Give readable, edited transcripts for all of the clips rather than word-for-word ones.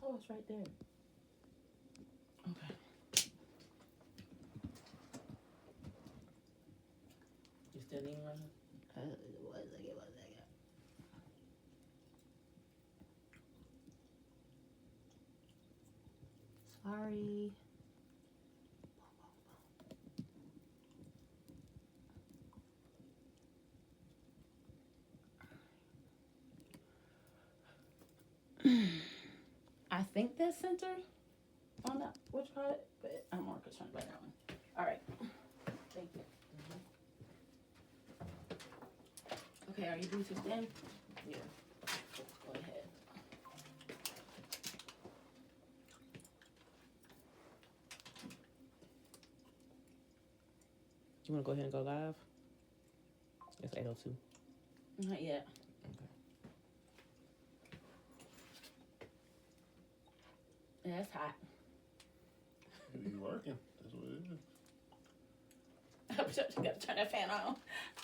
Oh, it's right there. Okay. You still need one? One second. Sorry. I think that's center on that, what you call it, but I'm more concerned about that one. All right. Thank you. Okay, are you Bluetooth in? Yeah. Go ahead. You want to go ahead and go live? It's 8:02. Not yet. Okay. Yeah, it's hot. You working? That's what it is. You gotta turn that fan on.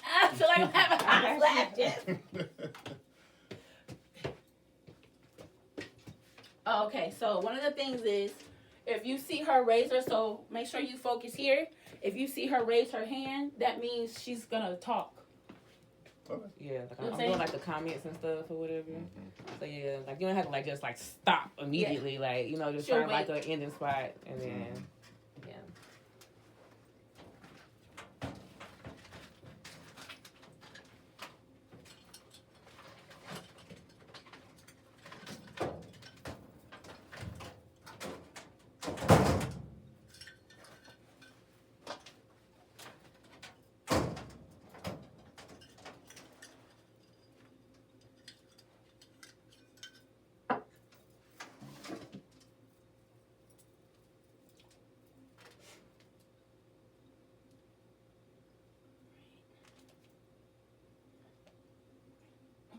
I feel like I'm having hot flashes. Oh, okay, so one of the things is if you see her raise her, so make sure you focus here. If you see her raise her hand, that means she's gonna talk. Okay. Yeah, like I'm doing like the comments and stuff or whatever. Mm-hmm. So yeah, like you don't have to like just like stop immediately, like just She'll find like an ending spot and then yeah.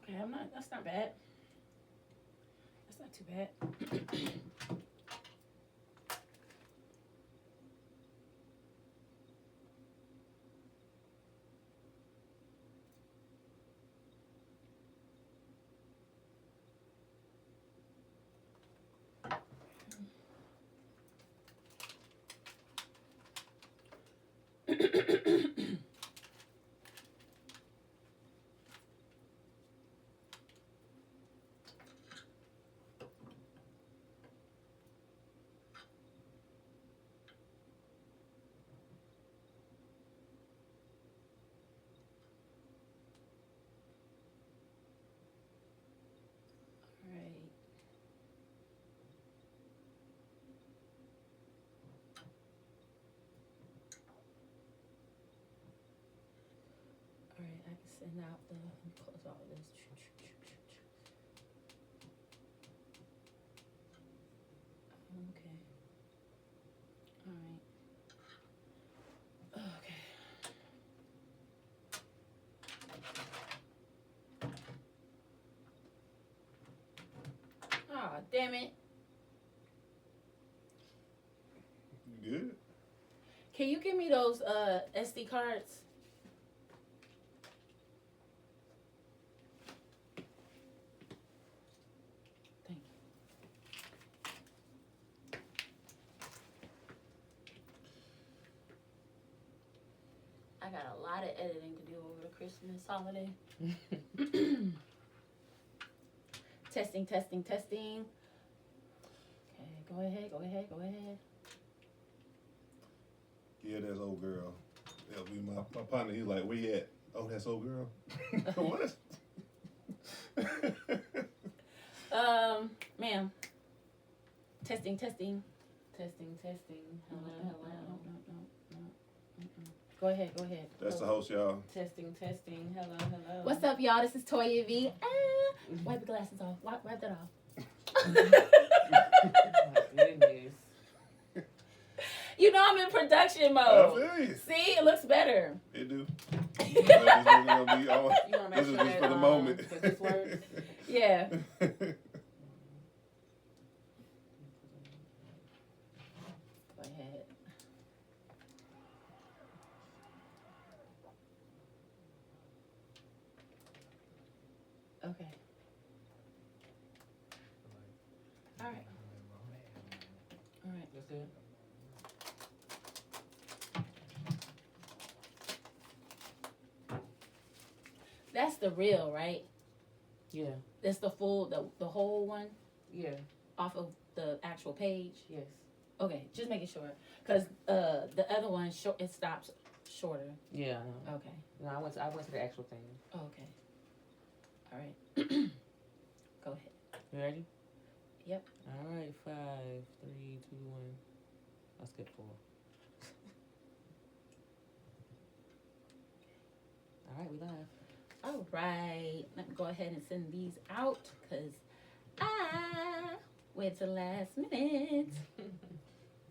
Okay, that's not bad. That's not too bad. Alright, I can send out the, close all of this. Okay. Alright. Okay. Aw, damn it. You good? Can you give me those SD cards? Thank you. I got a lot of editing to do over the Christmas holiday. Testing. Okay, go ahead. Yeah, that's old girl. That'll be my partner. He's like, where you at? Oh, that's old girl. What? Ma'am. Testing. Hello. No. Go ahead. That's the host, y'all. Testing. Hello. What's up, y'all? This is Toya V. Wipe the glasses off. Wipe that off. Oh my goodness. You know I'm in production mode. I feel you. See, it looks better. It do. This is Sure just for the moment. That this works? Yeah. Go ahead. Okay. All right. good. That's the real, right? Yeah. That's the full, the whole one Yeah. off of the actual page. Yes. Okay, just making sure, cause the other one it stops shorter. Yeah. Okay. No, I went to the actual thing. Okay. All right. Go ahead. You ready? Yep. All right. 5, 3, 2, 1. I skipped 4. All right, we live. All right. Let me go ahead and send these out because I wait till the last minute.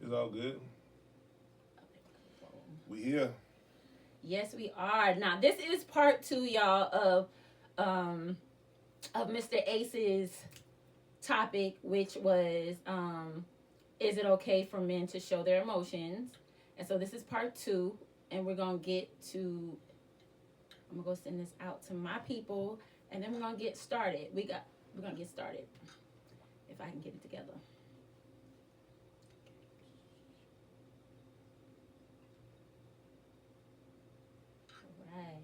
It's all good. We here. Yes, we are. Now this is part 2, y'all, of Mr. Ace's topic, which was is it okay for men to show their emotions? And so this is part 2, and we're gonna get to. I'm gonna go send this out to my people, and then we're gonna get started. We're gonna get started if I can get it together. All right.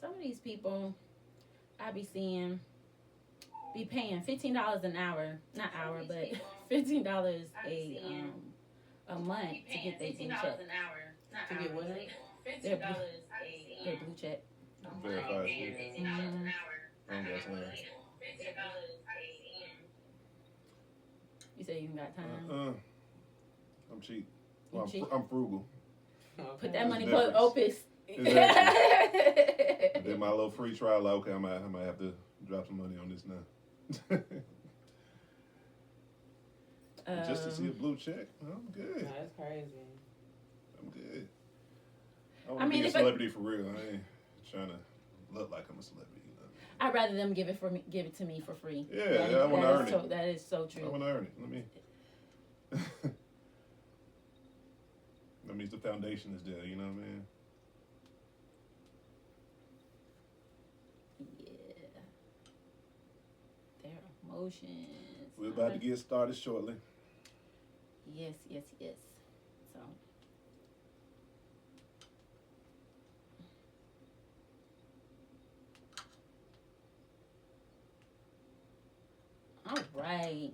Some of these people I be seeing be paying $15 an hour, not hour, but $15 a month to get their blue check. To get what? Their blue check. Verified shit. I ain't got time. You say you ain't got time. I'm cheap. You Well, cheap? I'm frugal. Put that money Difference. for Opus. Exactly. Did my little free trial. Like, okay, I might have to drop some money on this now. Just to see a blue check, I'm good. No, that's crazy. I'm good. I want to be a celebrity for real. I ain't trying to look like I'm a celebrity. You know? I'd rather them give it to me for free. Yeah, I want to earn it. That is so true. I want to earn it. Let me. That means the foundation is there. You know what I mean? Yeah. Their emotions. We're about to get started shortly. Yes. So. All right.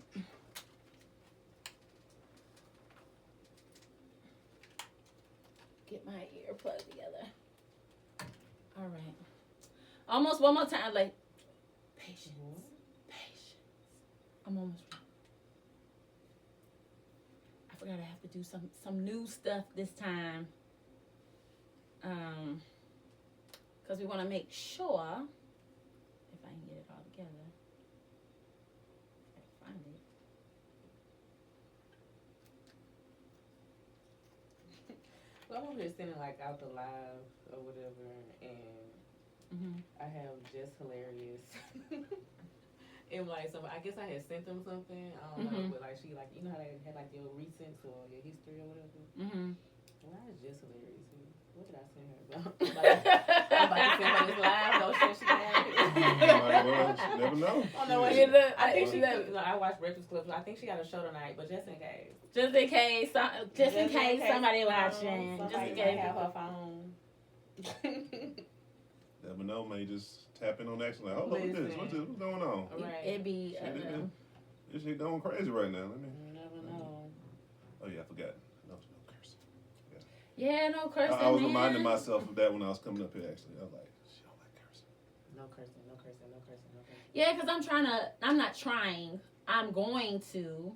Get my earplug together. All right. Almost one more time. Like, patience. I'm almost ready. I forgot I have to do some new stuff this time. Because we want to make sure, if I can get it all together, I can find it. Well, I'm over here sending like out the live or whatever, and I have just hilarious. And like, so I guess I had sent them something. I don't know, but like she like, you know how they had like your recents or your history or whatever. Well, that was just hilarious. What did I send her about? I'm about to send her this live. No shit, she got Never know. I don't know what she did. I think she did. I watched Breakfast Club. I think she got a show tonight, but just in case. Just in case somebody watching. Somebody just in case. have her phone. Never know, may just tap in on action. Like, hold on, what's this? What's going on? Right. It'd be. This shit going crazy right now. Let me. You never know. Oh yeah, I forgot. No cursing. Yeah, no cursing. I was reminding myself of that when I was coming up here. Actually, I was like, she don't like cursing. No cursing. No cursing. No cursing. No cursing. Yeah, because I'm not trying. I'm going to.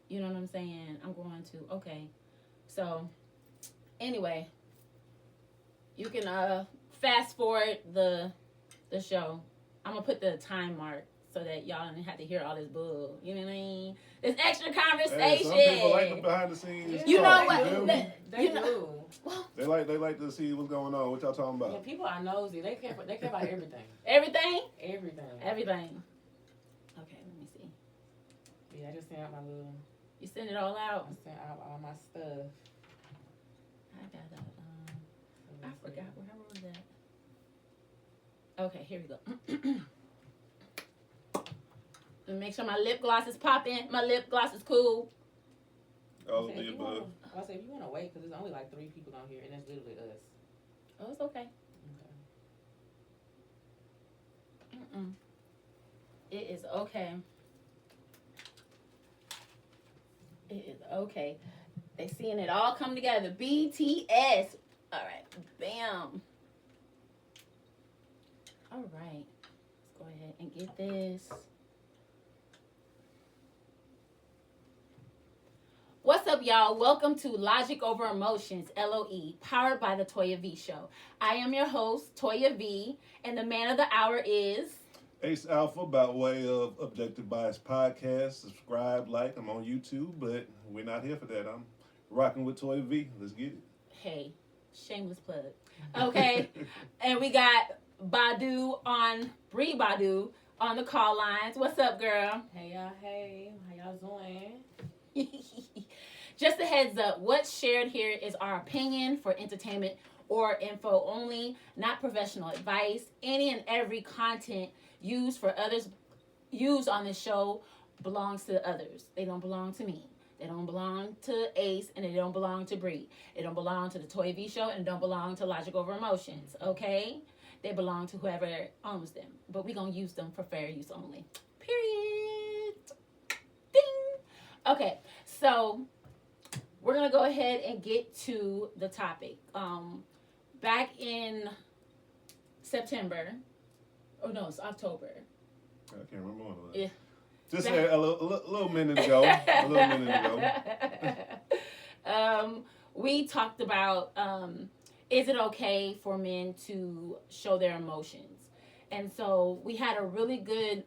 You know what I'm saying? I'm going to. Okay. So, anyway, you can fast forward the show. I'm gonna put the time marks so that y'all don't have to hear all this bull. You know what I mean? This extra conversation. Hey, some people like the behind the scenes. You know talk, what? you feel me? They do. Well, They like to see what's going on. What y'all talking Yeah, about? people are nosy. They care about everything. everything. Everything. Everything. Okay, let me see. Yeah, I just sent out my little. You send it all out. I sent out all my stuff. I got that. I forgot where I wrote that. Okay, here we go. Let me make sure my lip gloss is popping. My lip gloss is cool. Oh, if the you above. wanna, if you want to wait, because there's only like 3 people on here, and that's literally us. Oh, it's okay. Okay. It is okay. It is okay. They seeing it all come together. BTS. All right. Bam. All right. Let's go ahead and get this. What's up, y'all? Welcome to Logic Over Emotions, LOE, powered by the Toya V Show. I am your host, Toya V, and the man of the hour is... Ace Alpha, by way of Objective Bias Podcast. Subscribe, like. I'm on YouTube, but we're not here for that. I'm rocking with Toya V. Let's get it. Hey, shameless plug. Okay, and we got Badu on, Bree Badu on the call lines. What's up, girl? Hey, y'all. Hey. How y'all doing? Just a heads up, what's shared here is our opinion for entertainment or info only, not professional advice. Any and every content used on this show belongs to others. They don't belong to me. They don't belong to Ace, and they don't belong to Bree. They don't belong to the Toy V Show, and don't belong to Logic Over Emotions, okay? They belong to whoever owns them. But we're going to use them for fair use only. Period. Ding. Okay, so we're going to go ahead and get to the topic. Back in September, oh no, it's October. I can't remember all of that. Yeah. Just a little minute ago. A little minute ago. We talked about, is it okay for men to show their emotions? And so we had a really good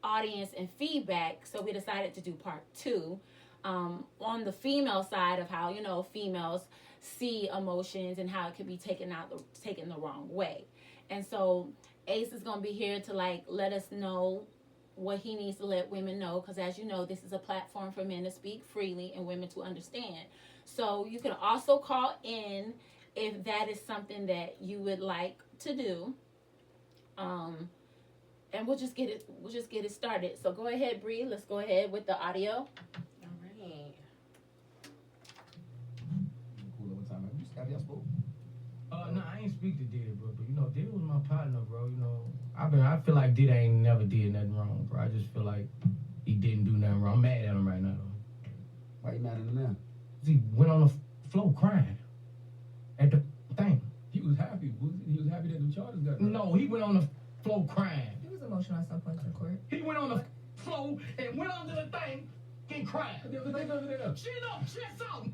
audience and feedback, so we decided to do part 2 on the female side of how, you know, females see emotions and how it can be taken the wrong way. And so Ace is going to be here to like let us know what he needs to let women know, because as you know, this is a platform for men to speak freely and women to understand. So you can also call in if that is something that you would like to do. And we'll just get it started. So go ahead, Bree. Let's go ahead with the audio. All right. Cool over time. Have y'all spoke? No, I ain't speak to Diddy, bro. But you know, Diddy was my partner, bro. You know, I feel like Diddy ain't never did nothing wrong, bro. I just feel like he didn't do nothing wrong. I'm mad at him right now, though. Why you mad at him now? He went on the floor crying at the thing. He was happy. He was happy that the charges got dropped. No, he went on the floor crying. He was emotional at some point in the court. He went on the floor and went under the thing and cried. They covered it up. Chin up, chest out.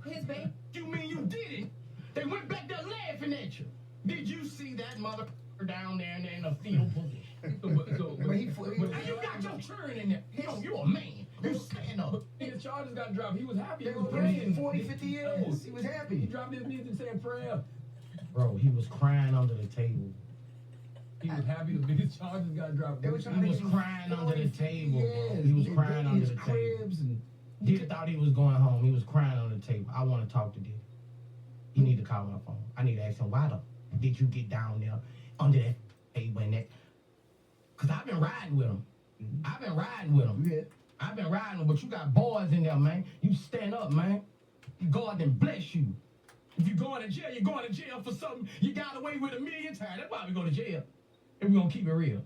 His baby. You mean you did it? They went back there laughing at you. Did you see that mother down there in the field position? But he And you got your turn in there. You a man. You stand up. His charges got dropped. He was happy. They He was was praying praying. 40, 50 years. He was He happy. dropped his knees and said prayer. Bro, he was crying under the table. He was happy the biggest charges got dropped. They were trying to He was get him crying under the 40, 50 table, bro. years. He was They crying built under his the table. cribs and Diddy thought he was going home. He was crying on the table. I want to talk to Diddy. He need to call my phone. I need to ask him, why the did you get down there under that table and that? Because I've been riding with him. I've been riding with him. yeah. I've been riding, but you got boys in there, man. You stand up, man. God then bless you. If you're going to jail, you're going to jail for something you got away with 1,000,000 times. That's why we go to jail. And we're going to keep it real.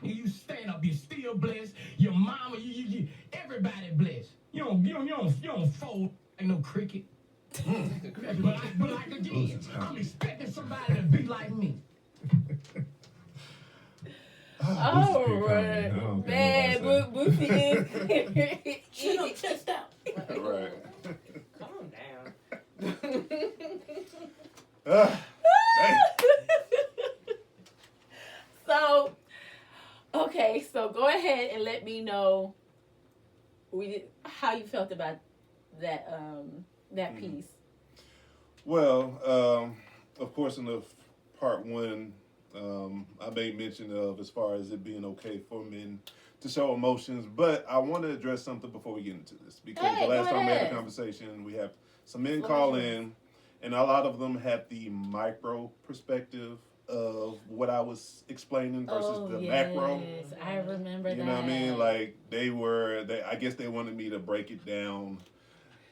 You stand up, you're still blessed. Your mama, you everybody blessed. You don't fold like no cricket. but like again, I'm expecting somebody to be like me. All right, man. Boosie is Chin up, chest out. Right. Calm down. Hey. So, felt about that piece. Well, of course, in the part one, I made mention of as far as it being okay for men to show emotions, but I want to address something before we get into this because Hey, the last go time we had ahead. a conversation, we have some men Floor call is yours. in, and a lot of them had the micro perspective of what I was explaining versus the macro. I remember that. You know what I mean? Like I guess they wanted me to break it down.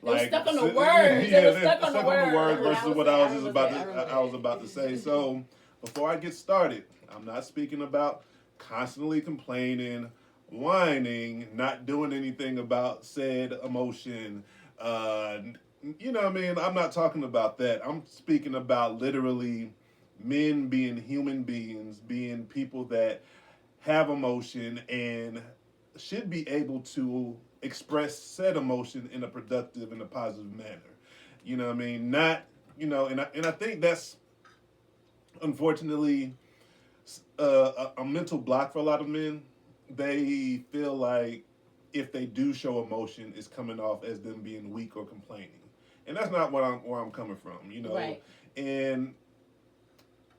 They were Like stuck on the yeah, words. They were they're stuck on the words. versus what I was about to say. So before I get started, I'm not speaking about constantly complaining, whining, not doing anything about said emotion. You know what I mean? I'm not talking about that. I'm speaking about literally men being human beings, being people that have emotion and should be able to express said emotion in a productive and a positive manner. You know what I mean? Not, and I think that's unfortunately a mental block for a lot of men. They feel like if they do show emotion, it's coming off as them being weak or complaining, and that's not where I'm coming from. Right. And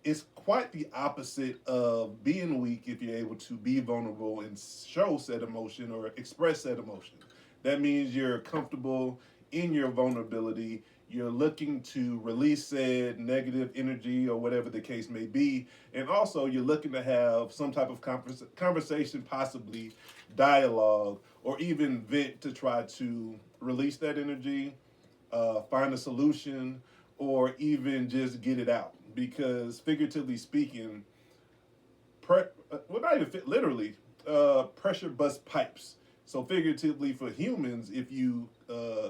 it's quite the opposite of being weak if you're able to be vulnerable and show said emotion or express said emotion. That means you're comfortable in your vulnerability. You're looking to release said negative energy or whatever the case may be. And also you're looking to have some type of conversation, possibly dialogue, or even vent to try to release that energy, find a solution, or even just get it out. Because figuratively speaking, not even literally, pressure busts pipes. So figuratively for humans, if you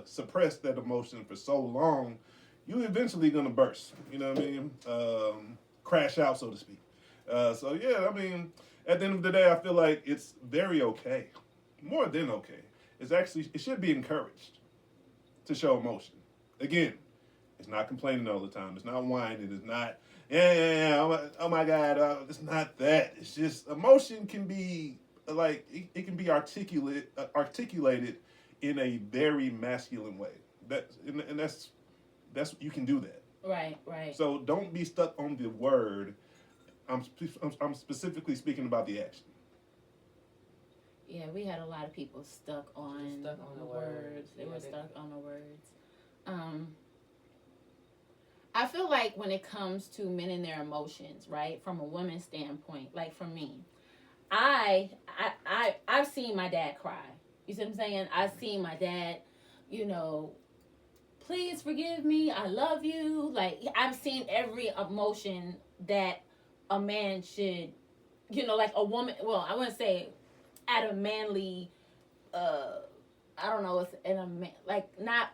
suppress that emotion for so long, you're eventually gonna burst. You know what I mean? Crash out, so to speak. So yeah, I mean, at the end of the day, I feel like it's very okay, more than okay. It should be encouraged to show emotion. Again, it's not complaining all the time. It's not whining. It's not, oh my God. It's not that. It's just emotion can be like, it can be articulated in a very masculine way. That's you can do that. Right. So don't be stuck on the word. I'm specifically speaking about the action. Yeah, we had a lot of people stuck on the words. They were stuck on the words. I feel like when it comes to men and their emotions, right, from a woman's standpoint, like for me, I've seen my dad cry. You see what I'm saying? I've seen my dad, please forgive me, I love you. Like, I've seen every emotion that a man should, like a woman, well, I wouldn't say at a manly, I don't know, it's in a man, like not,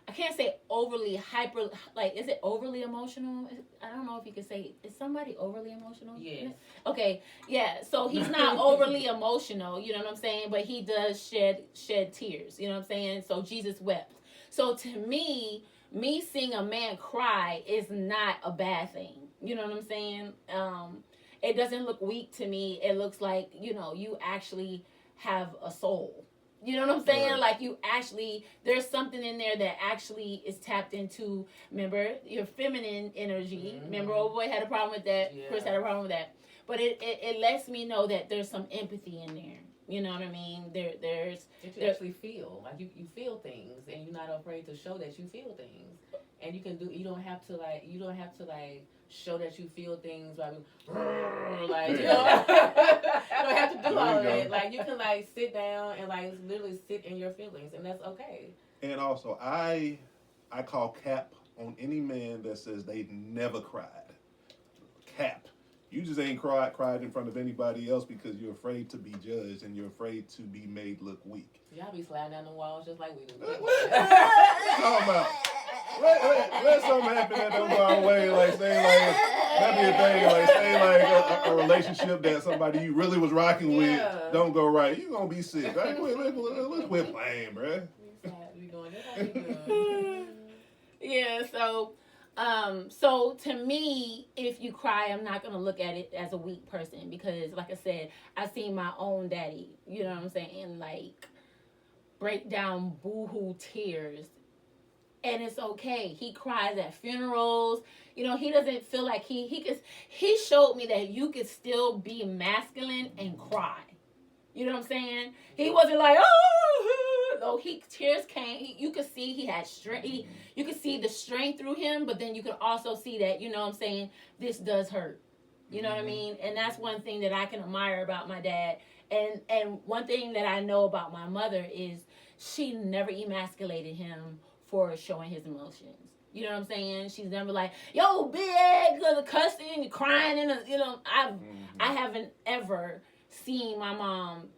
I can't say overly hyper, like, is it overly emotional? I don't know if you could say, is somebody overly emotional? Yes. Okay, yeah, so he's not overly emotional, you know what I'm saying? But he does shed tears, you know what I'm saying? So Jesus wept. So to me seeing a man cry is not a bad thing, you know what I'm saying? It doesn't look weak to me. It looks like, you actually have a soul. You know what I'm saying? Right. Like, you actually, there's something in there that actually is tapped into, remember, your feminine energy. Mm-hmm. Remember, old boy had a problem with that. Yeah. Chris had a problem with that. But it lets me know that there's some empathy in there. You know what I mean? There's that you actually feel. Like, you feel things, and you're not afraid to show that you feel things. And you don't have to show that you feel things like you don't have to do all of that. Like, you can sit down and literally sit in your feelings, and that's okay. And also, I call cap on any man that says they never cried. Cap. You just ain't cried in front of anybody else because you're afraid to be judged and you're afraid to be made look weak. Y'all be sliding down the walls just like we do. What you talking about? Let something happen that don't go our way, that'd be a thing, say a relationship that somebody you really was rocking with don't go right. You gonna be sick. Like, let's quit playing, bruh. We doing this how we doing. yeah, so to me, if you cry, I'm not gonna look at it as a weak person because, like I said, I seen my own daddy. You know what I'm saying? Like, break down boohoo tears. And it's okay. He cries at funerals. You know, he doesn't feel like he showed me that you could still be masculine and cry. You know what I'm saying? He wasn't like, oh, no, tears came. You could see he had strength. You could see the strength through him, but then you could also see that, you know what I'm saying, this does hurt. You know what I mean? And that's one thing that I can admire about my dad. And one thing that I know about my mother is she never emasculated him for showing his emotions. You know what I'm saying? She's never like, yo, big, cussing and crying. I haven't ever seen my mom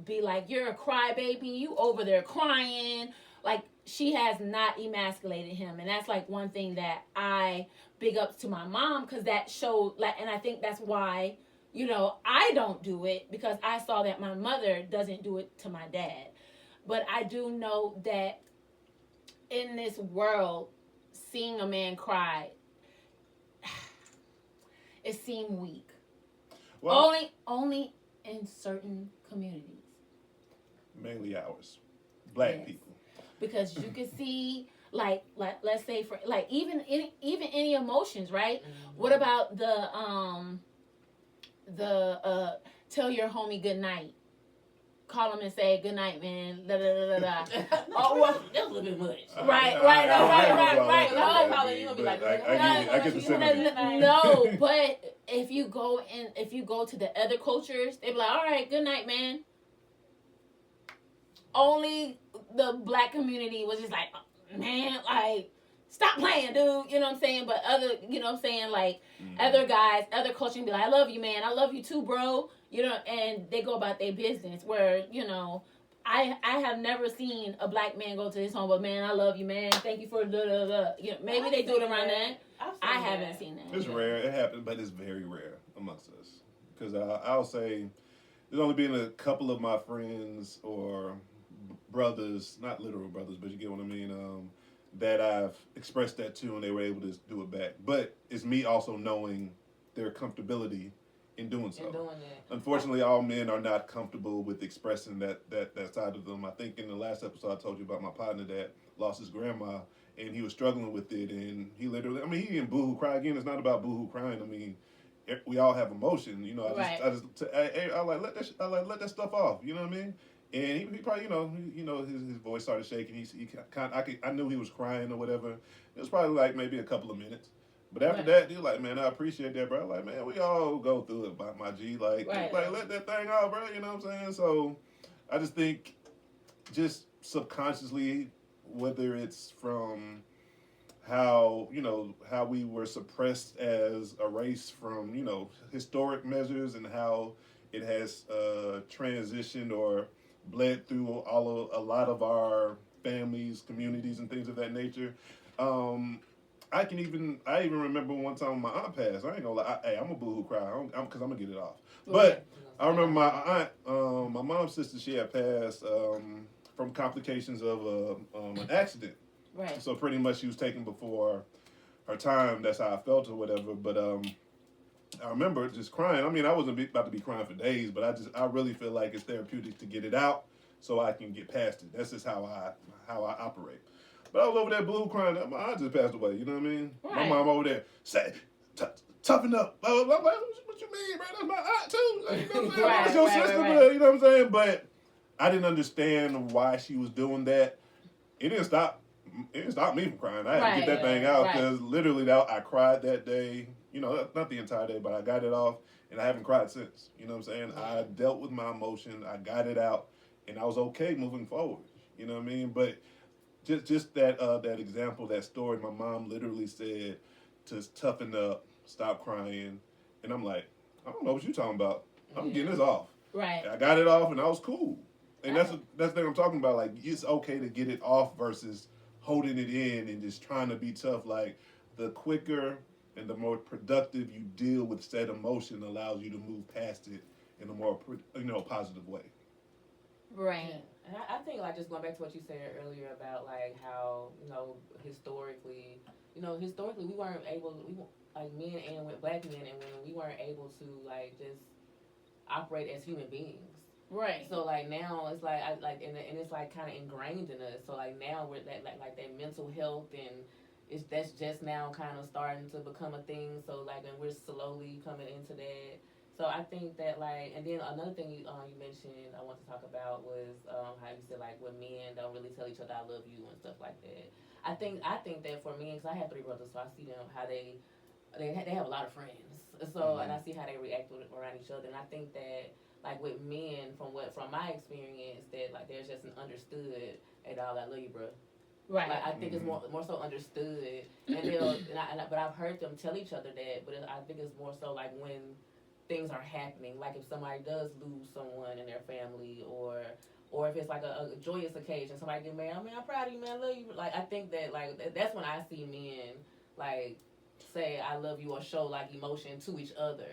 be like, you're a crybaby, you over there crying. Like, she has not emasculated him. And that's like one thing that I big ups to my mom, because that showed, like, and I think that's why, you know, I don't do it, because I saw that my mother doesn't do it to my dad. But I do know that in this world, seeing a man cry, it seemed weak. Well, Only in certain communities. Mainly ours, black people. Because you can see, like let's say for like even any emotions, right? Mm-hmm. What about the tell your homie good night? Call him and say good night, man. Da da da da da. Oh, well, that's a little bit much. Right. No, calling you gonna be like, I get the sentiment. No, but if you go to the other cultures, they be like, all right, good night, man. Only the black community was just like, man, like, stop playing, dude. You know what I'm saying? But other, you know what I'm saying, like, other guys, other culture be like, I love you, man. I love you too, bro. You know, and they go about their business. Where, you know, I have never seen a black man go to his home, but man, I love you, man. Thank you for da da da. You know, maybe they do it around that. I haven't seen that. It's rare. It happens, but it's very rare amongst us. Because I'll say there's only been a couple of my friends or brothers, not literal brothers, but you get what I mean, that I've expressed that to, and they were able to do it back. But it's me also knowing their comfortability in doing so. Unfortunately, all men are not comfortable with expressing that side of them. I think in the last episode I told you about my partner that lost his grandma, and he was struggling with it, and he literally, I mean, he didn't boohoo cry. Again, it's not about boohoo crying. I mean, we all have emotion, you know. I let that stuff off, you know what I mean? And he probably, you know, his voice started shaking. I knew he was crying or whatever. It was probably like maybe a couple of minutes. But after that, he was like, man, I appreciate that, bro. Like, man, we all go through it, my G. Like, let that thing out, bro. You know what I'm saying? So I just think, just subconsciously, whether it's from how we were suppressed as a race from, you know, historic measures, and how it has transitioned or bled through a lot of our families, communities, and things of that nature. I even remember one time my aunt passed. I ain't gonna lie. I'm a boohoo cry. Because I'm gonna get it off. But I remember my aunt, my mom's sister. She had passed from complications of an accident. Right. So pretty much she was taken before her time. That's how I felt or whatever. But I remember just crying. I mean, I wasn't about to be crying for days, but I really feel like it's therapeutic to get it out so I can get past it. That's just how I operate. But I was over there boo crying. My aunt just passed away. You know what I mean? Right. My mom over there said, "Toughen up." I'm like, "What you mean, bro? That's my aunt too." Like, you know what I'm saying? That's your sister, but you know what I'm saying? But I didn't understand why she was doing that. It didn't stop me from crying. I had to get that thing out, because literally I cried that day. You know, not the entire day, but I got it off, and I haven't cried since. You know what I'm saying? I dealt with my emotion. I got it out, and I was okay moving forward. You know what I mean? But just that example, that story, my mom literally said to toughen up, stop crying, and I'm like, I don't know what you're talking about. I'm getting this off. Right. I got it off, and I was cool. And that's the thing I'm talking about. Like, it's okay to get it off versus holding it in and just trying to be tough. Like, the quicker and the more productive you deal with said emotion allows you to move past it in a more, positive way. Right. Yeah. And I think, like, just going back to what you said earlier about, like, how, historically, we weren't able, like, men and black men and women, we weren't able to, like, just operate as human beings. Right. So like now it's like and it's like kind of ingrained in us. So like now we're that mental health and that's just now kind of starting to become a thing. So like and we're slowly coming into that. So I think that like and then another thing you mentioned I want to talk about was how you said like when men don't really tell each other I love you and stuff like that. I think that for men because I have 3 brothers so I see them how they have a lot of friends. So and I see how they react around each other and I think that like with men from my experience that like there's just an understood hey dog I love you bro Right. like I think it's more so understood and but I've heard them tell each other that but I think it's more so like when things are happening like if somebody does lose someone in their family or if it's like a joyous occasion somebody get married I mean I'm proud of you man I love you like I think that like that's when I see men like say I love you or show like emotion to each other.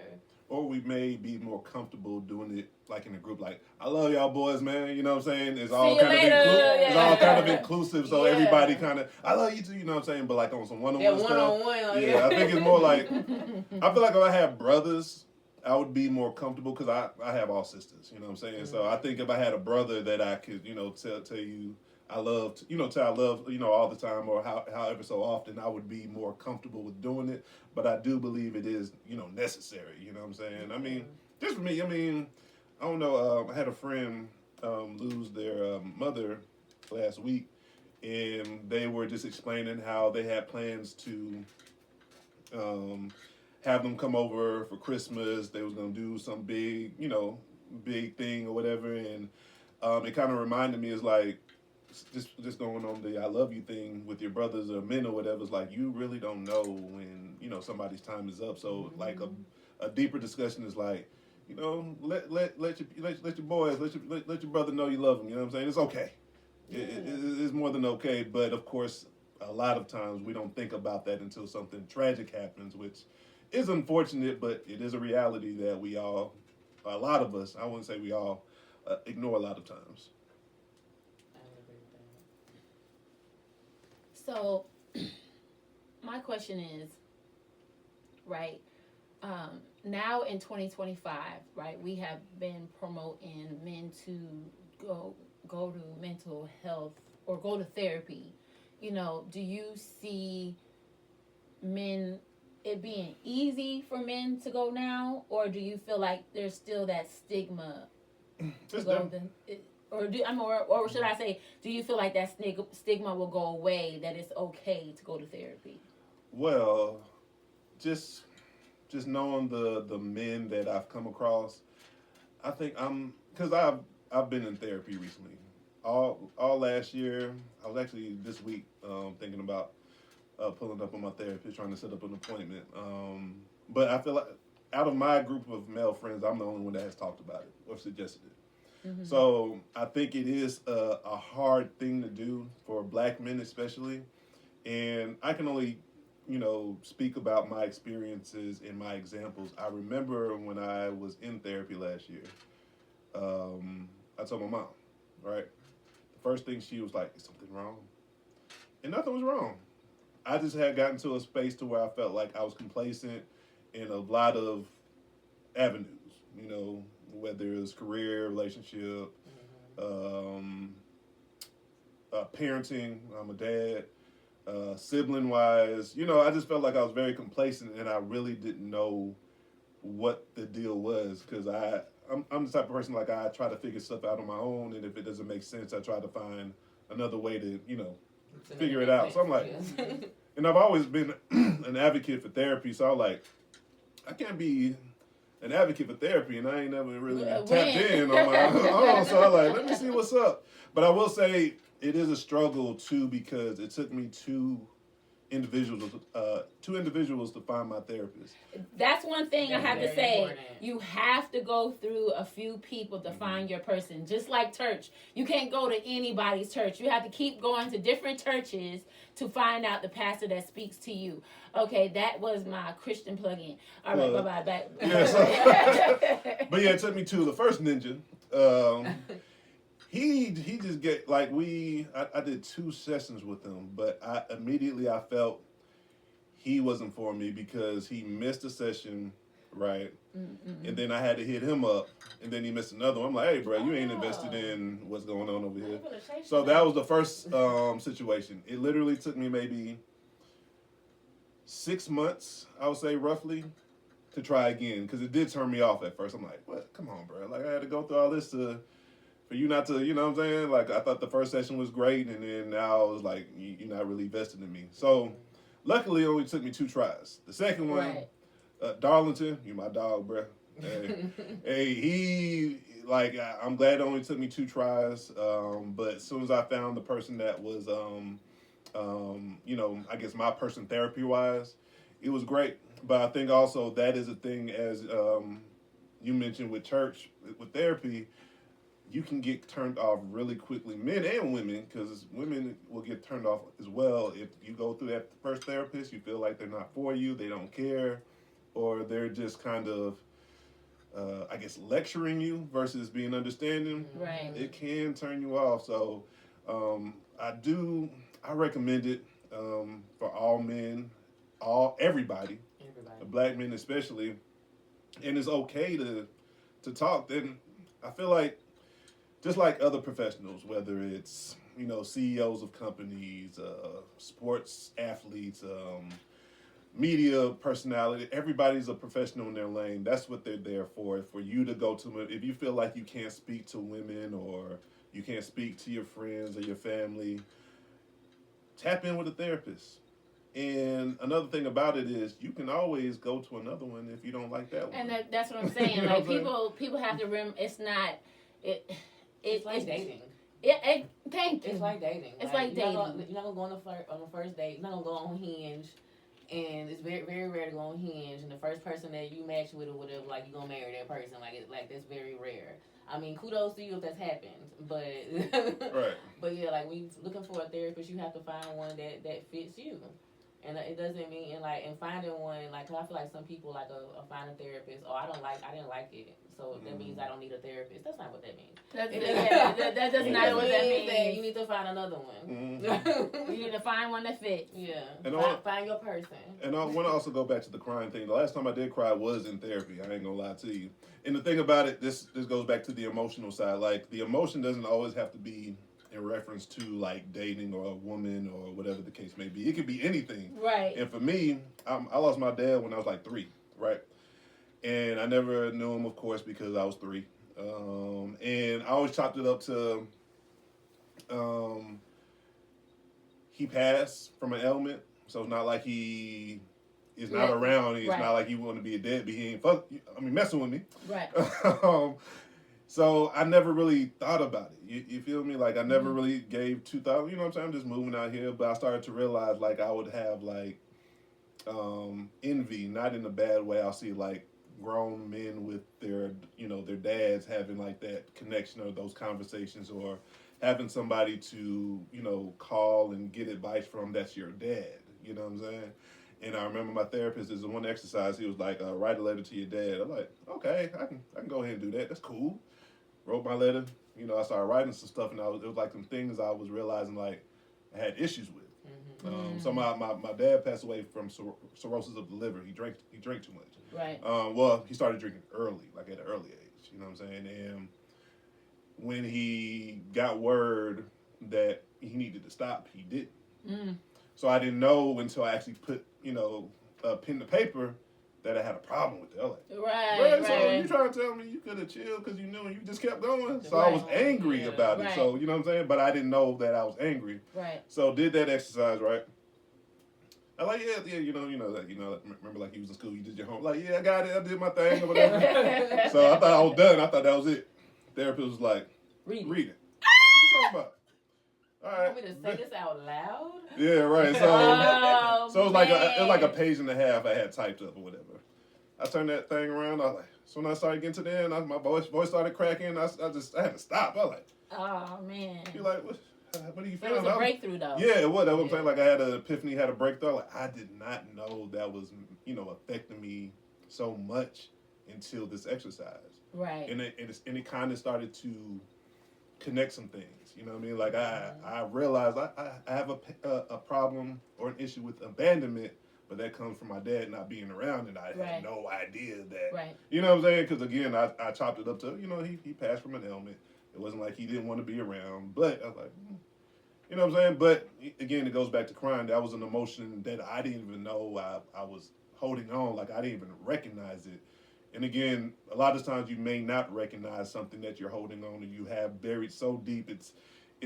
Or we may be more comfortable doing it like in a group, like I love y'all boys, man. You know what I'm saying? It's all kind of it's all kind of inclusive, so everybody kind of I love you too. You know what I'm saying? But like on some one-on-one stuff, I think it's more like I feel like if I had brothers, I would be more comfortable because I have all sisters. You know what I'm saying? So I think if I had a brother that I could tell you I love tell I love all the time or however so often I would be more comfortable with doing it. But I do believe it is necessary. You know what I'm saying? I mean, just for me. I mean, I don't know. I had a friend lose their mother last week, and they were just explaining how they had plans to have them come over for Christmas. They was gonna do some big thing or whatever, and it kind of reminded me is like. Just going on the I love you thing with your brothers or men or whatever. It's like you really don't know when somebody's time is up. So like a deeper discussion is like let your boys let your brother know you love him. You know what I'm saying? It's okay. It's more than okay. But of course, a lot of times we don't think about that until something tragic happens, which is unfortunate, but it is a reality that a lot of us, I wouldn't say we all, ignore a lot of times. So, my question is, right, now in 2025, right, we have been promoting men to go to mental health or go to therapy. Do you see it being easy for men to go now, or do you feel like there's still that stigma to go or should I say, do you feel like that stigma will go away, that it's okay to go to therapy? Well, just knowing the men that I've come across, I think because I've been in therapy recently. All last year, I was actually this week thinking about pulling up on my therapist, trying to set up an appointment. But I feel like out of my group of male friends, I'm the only one that has talked about it or suggested it. Mm-hmm. So I think it is a hard thing to do for Black men especially. And I can only, speak about my experiences and my examples. I remember when I was in therapy last year, I told my mom, right? The first thing she was like, is something wrong? And nothing was wrong. I just had gotten to a space to where I felt like I was complacent in a lot of avenues, whether it was career, relationship, parenting. I'm a dad. Sibling wise, I just felt like I was very complacent and I really didn't know what the deal was because I'm the type of person like I try to figure stuff out on my own, and if it doesn't make sense, I try to find another way to figure it out. So I'm like, and I've always been an advocate for therapy, so I'm like, I can't be an advocate for therapy, and I ain't never really tapped in on my own. So I'm like, let me see what's up. But I will say it is a struggle too because it took me two individuals to find my therapist. That's one thing I have to say. Important. You have to go through a few people to find your person. Just like church. You can't go to anybody's church. You have to keep going to different churches to find out the pastor that speaks to you. Okay, that was my Christian plug-in. All right, bye-bye. Back. Yeah, but yeah, it took me to the first ninja. He just get like I did 2 sessions with him, but I felt he wasn't for me because he missed a session right? Mm-mm. And then I had to hit him up, and then he missed another one. I'm like, hey, bro, you ain't Oh. invested in what's going on over here. I'm gonna chase So you. that was the first situation. It literally took me maybe 6 months, I would say roughly, to try again, because it did turn me off at first. I'm like, what? Come on, bro. Like, I had to go through all this for you not to, you know what I'm saying? Like, I thought the first session was great, and then now it was like, you're not really invested in me. So, luckily, it only took me 2 tries. The second one, Right. Darlington, you my dog, bro. Hey, he, like, I'm glad it only took me 2 tries, but as soon as I found the person that was, you know, I guess my person therapy-wise, it was great. But I think also that is a thing, as you mentioned with church, with therapy, you can get turned off really quickly, men and women, because women will get turned off as well. If you go through that first therapist, you feel like they're not for you, they don't care, or they're just kind of, I guess, lecturing you versus being understanding. Right. It can turn you off. So I recommend it for all men, everybody, black men especially, and it's okay to talk. Then I feel like, just like other professionals, whether it's, you know, CEOs of companies, sports athletes, media personality, everybody's a professional in their lane. That's what they're there for you to go to them. If you feel like you can't speak to women, or you can't speak to your friends or your family, tap in with a therapist. And another thing about it is, you can always go to another one if you don't like that one. And that's what I'm saying. You know Like, what I'm saying? people have to remember, it's not, It's like dating. Thank you. It's like dating. It's like you're dating. You're not gonna go on the first date. You're not gonna go on Hinge, and it's very, very rare to go on Hinge. And the first person that you match with or whatever, like, you're gonna marry that person. Like that's very rare. I mean, kudos to you if that's happened, but Right. But yeah, like, when you're looking for a therapist, you have to find one that fits you. And it doesn't mean, and finding one, like, 'cause I feel like some people, like, find a therapist, I didn't like it, so that means I don't need a therapist. That's not what that means. That does not what that means that means. you need to find another one. Mm-hmm. You need to find one that fits. Yeah. And find your person. And I want to also go back to the crying thing. The last time I did cry was in therapy. I ain't gonna lie to you. And the thing about it, this goes back to the emotional side. Like, the emotion doesn't always have to be in reference to, like, dating or a woman or whatever the case may be. It could be anything. Right. And for me, I lost my dad when I was like 3, right? And I never knew him, of course, because I was 3. And I always chopped it up to he passed from an ailment, so it's not like he is not around. It's not like he want to be a deadbeat. He ain't messing with me. Right. So I never really thought about it. You feel me? Like, I never really gave 2,000. You know what I'm saying? I'm just moving out here, but I started to realize, like, I would have, like, envy, not in a bad way. I'll see, like, grown men with their dads having, like, that connection or those conversations, or having somebody to, call and get advice from that's your dad. You know what I'm saying? And I remember my therapist, is one exercise, he was like, write a letter to your dad. I'm like, okay, I can go ahead and do that. That's cool. Wrote my letter. I started writing some stuff, and it was like some things I was realizing, like, I had issues with. So my dad passed away from cirrhosis of the liver. He drank too much. Right. Well, he started drinking early, like at an early age. You know what I'm saying? And when he got word that he needed to stop, he didn't. So I didn't know until I actually put, a pen to paper that I had a problem with it. I was like, right. So you trying to tell me you could have chilled because you knew and you just kept going? So I was angry about it. Right. So, you know what I'm saying? But I didn't know that I was angry. Right. So did that exercise, right? I like, remember, like, you was in school, you did your homework. Like, I got it, I did my thing or whatever. So I thought I was done. I thought that was it. Therapist was like, read it. What you talking about? All right. You want me to say this out loud? Yeah, right. So it was like a page and a half I had typed up or whatever. I turned that thing around. I was like, so when I started getting to the end, my voice started cracking. I had to stop. I was like, oh man. You're like, what are you It feeling? was a breakthrough though. Yeah, it was. That's what I'm saying. Like, I had an epiphany, had a breakthrough. Like, I did not know that was, affecting me so much until this exercise. Right. And it kind of started to connect some things. You know what I mean? Like, I realized I have a problem or an issue with abandonment, but that comes from my dad not being around, and I Right. had no idea that. Right. You know what I'm saying? Because again, I chopped it up to, he passed from an ailment. It wasn't like he didn't want to be around, but I was like, you know what I'm saying? But again, it goes back to crying. That was an emotion that I didn't even know I was holding on. Like I didn't even recognize it. And again, a lot of times you may not recognize something that you're holding on to. You have buried so deep, it's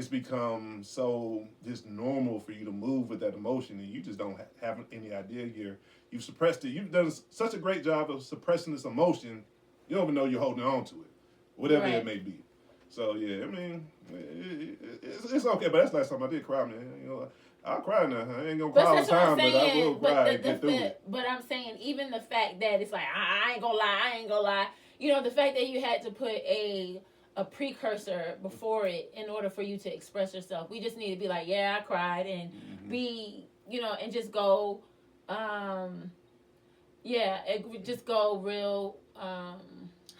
become so just normal for you to move with that emotion, and you just don't have any idea you've suppressed it. You've done such a great job of suppressing this emotion, you don't even know you're holding on to it, whatever Right. it may be. So yeah, I mean, it's okay, but that's the last time I did cry, man. I'll cry now. I ain't gonna cry all the time, but I will cry and get through it. But I'm saying, even the fact that it's like, I ain't gonna lie. The fact that you had to put a precursor before it in order for you to express yourself. We just need to be like, yeah, I cried, and be, and just go, just go real, how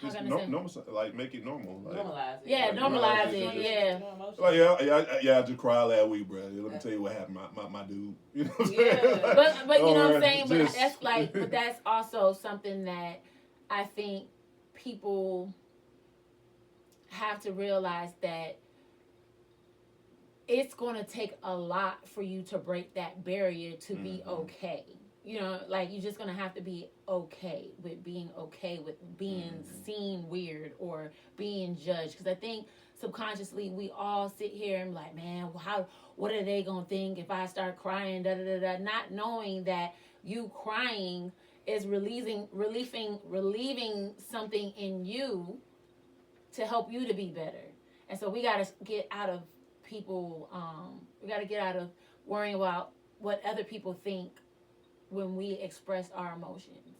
can I say? Normal, like make it normal. Like, Normalize it. Yeah, normalize it. Yeah. like I just cried last week, bro. Let me tell you what happened, my dude. You know what I'm saying? Yeah. But you know what I'm Or saying. But just- that's like, but that's also something that I think people have to realize, that it's going to take a lot for you to break that barrier to be okay. Like you're just going to have to be okay with being seen weird or being judged. Because I think subconsciously we all sit here and be like, man, what are they going to think if I start crying, not knowing that you crying is relieving something in you to help you to be better. And so we got to get out of people, we got to get out of worrying about what other people think when we express our emotions.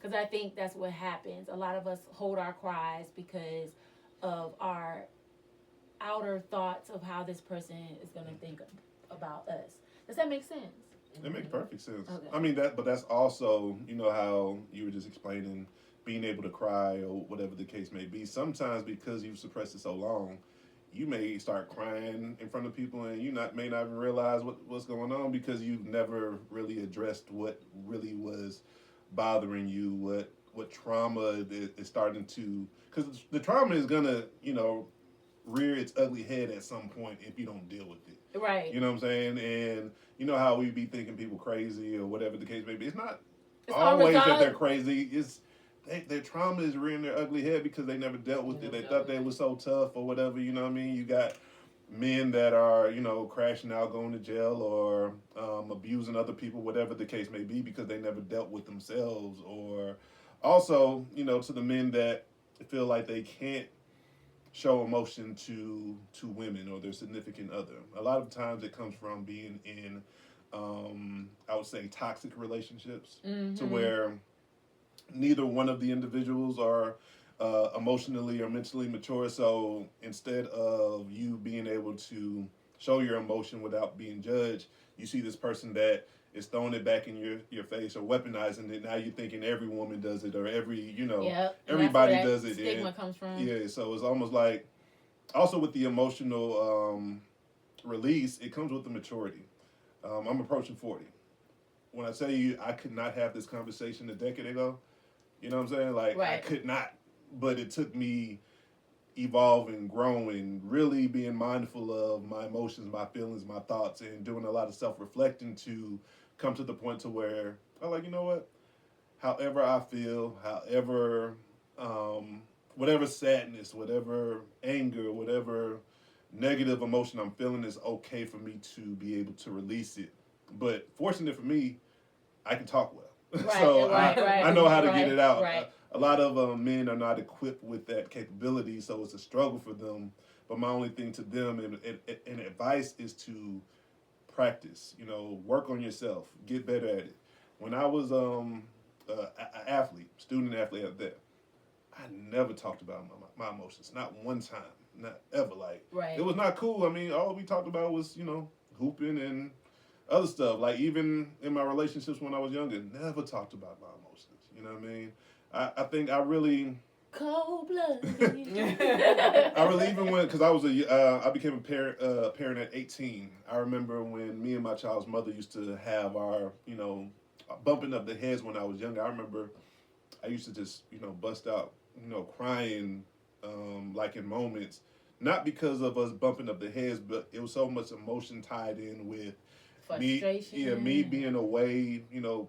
Because I think that's what happens. A lot of us hold our cries because of our outer thoughts of how this person is going to think about us. Does that make sense? It makes perfect sense. Okay. I mean but that's also, how you were just explaining being able to cry or whatever the case may be. Sometimes because you've suppressed it so long, you may start crying in front of people, and may not even realize what's going on because you've never really addressed what really was bothering you, what trauma is starting to, because the trauma is gonna rear its ugly head at some point if you don't deal with it. Right. You know what I'm saying? And you know how we be thinking people crazy or whatever the case may be. It's not It's always that unresolved. they're crazy. It's their trauma is rearing their ugly head because they never dealt with it. They thought they were so tough or whatever. You know what I mean? You got men that are crashing out, going to jail, or abusing other people, whatever the case may be, because they never dealt with themselves. Or also, to the men that feel like they can't show emotion to women or their significant other. A lot of times it comes from being in, I would say, toxic relationships, to where neither one of the individuals are emotionally or mentally mature. So instead of you being able to show your emotion without being judged, you see this person that is throwing it back in your face or weaponizing it. Now you're thinking every woman does it, or everybody does it. Stigma comes from. Yeah, so it's almost like, also with the emotional release, it comes with the maturity. I'm approaching 40. When I tell you I could not have this conversation a decade ago, you know what I'm saying? Like, Right. I could not. But it took me evolving, growing, really being mindful of my emotions, my feelings, my thoughts, and doing a lot of self-reflecting to come to the point to where I'm like, you know what? However I feel, however, whatever sadness, whatever anger, whatever negative emotion I'm feeling is okay for me to be able to release it. But fortunate for me, I can talk well. Right, So right, I know how to get it out. Right. A lot of men are not equipped with that capability, so it's a struggle for them. But my only thing to them and advice is to practice, work on yourself, get better at it. When I was an athlete, student athlete at that, I never talked about my emotions, not one time, not ever. Like, Right. it was not cool. I mean, all we talked about was, hooping and other stuff. Like, even in my relationships when I was younger, never talked about my emotions. You know what I mean? I think I really... Cold blood. I really even went, because I became a parent at 18. I remember when me and my child's mother used to have our bumping up the heads when I was younger. I remember I used to just, bust out, crying, like in moments, not because of us bumping up the heads, but it was so much emotion tied in with frustration. me being away,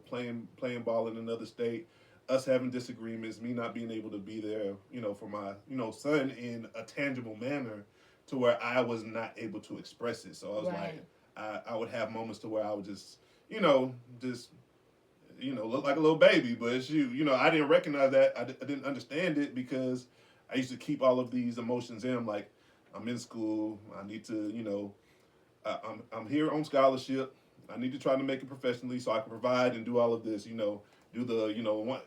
playing ball in another state, us having disagreements, me not being able to be there, for my, son in a tangible manner to where I was not able to express it. So I was like, I would have moments to where I would just, look like a little baby, but I didn't recognize that. I didn't understand it because I used to keep all of these emotions in. I'm like, I'm in school. I need to, I'm here on scholarship. I need to try to make it professionally so I can provide and do all of this, do the,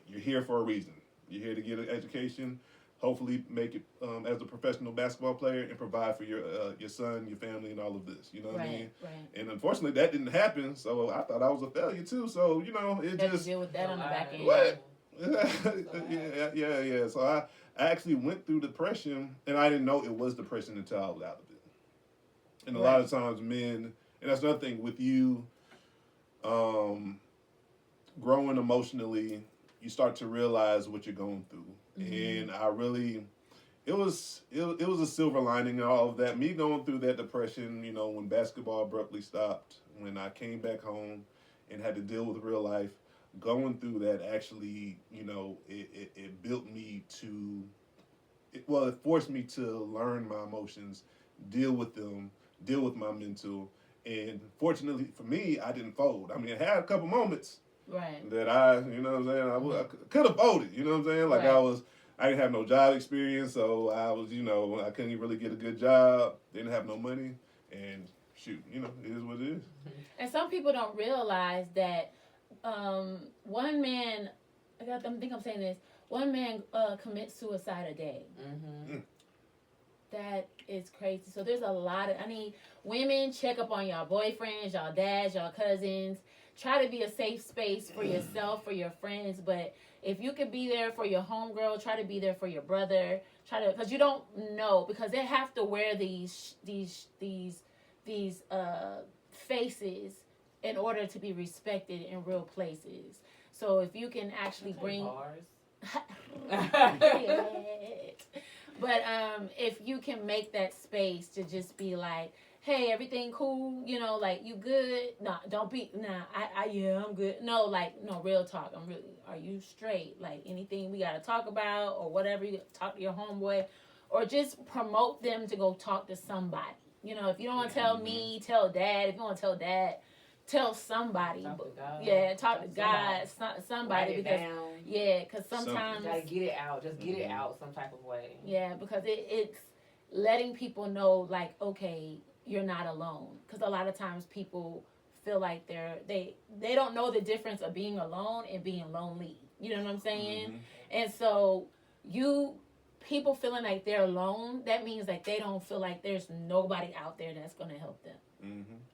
you're here for a reason. You're here to get an education, hopefully make it as a professional basketball player and provide for your son, your family, and all of this. You know what I mean? Right. And unfortunately, that didn't happen. So I thought I was a failure too. So it just deal with that on the back end. what? yeah. So I actually went through depression, and I didn't know it was depression until I was out of it. And a lot of times, men, and that's another thing with you, growing emotionally, you start to realize what you're going through. And I really, it was a silver lining in all of that. Me going through that depression, when basketball abruptly stopped, when I came back home and had to deal with real life, going through that actually, it built me to, it forced me to learn my emotions, deal with them, deal with my mental. And fortunately for me, I didn't fold. I mean, I had a couple moments that I could have folded, you know what I'm saying? Like I didn't have no job experience, so I was, I couldn't even really get a good job, didn't have no money, and shoot, it is what it is. And some people don't realize that one man, I think I'm saying this, one man commits suicide a day. Mm-hmm. That is crazy. So there's a lot of, women, check up on y'all boyfriends, y'all dads, y'all cousins. Try to be a safe space for yourself, for your friends. But if you could be there for your homegirl, try to be there for your brother. Because you don't know, because they have to wear these faces in order to be respected in real places. So if you can actually bring bars. But if you can make that space to just be like, hey, everything cool, like, you good? Nah, don't be, I'm good. No, real talk. Are you straight? Like, anything we got to talk about or whatever, you talk to your homeboy, or just promote them to go talk to somebody. If you don't want to tell me, tell dad. If you want to tell dad, tell somebody. Talk to God. Yeah, talk to God, somebody. Because sometimes you gotta get it out. Just get it out some type of way. Yeah, because it's letting people know, like, okay, you're not alone. Because a lot of times people feel like they don't know the difference of being alone and being lonely. You know what I'm saying? And so people feeling like they're alone, that means like they don't feel like there's nobody out there that's going to help them.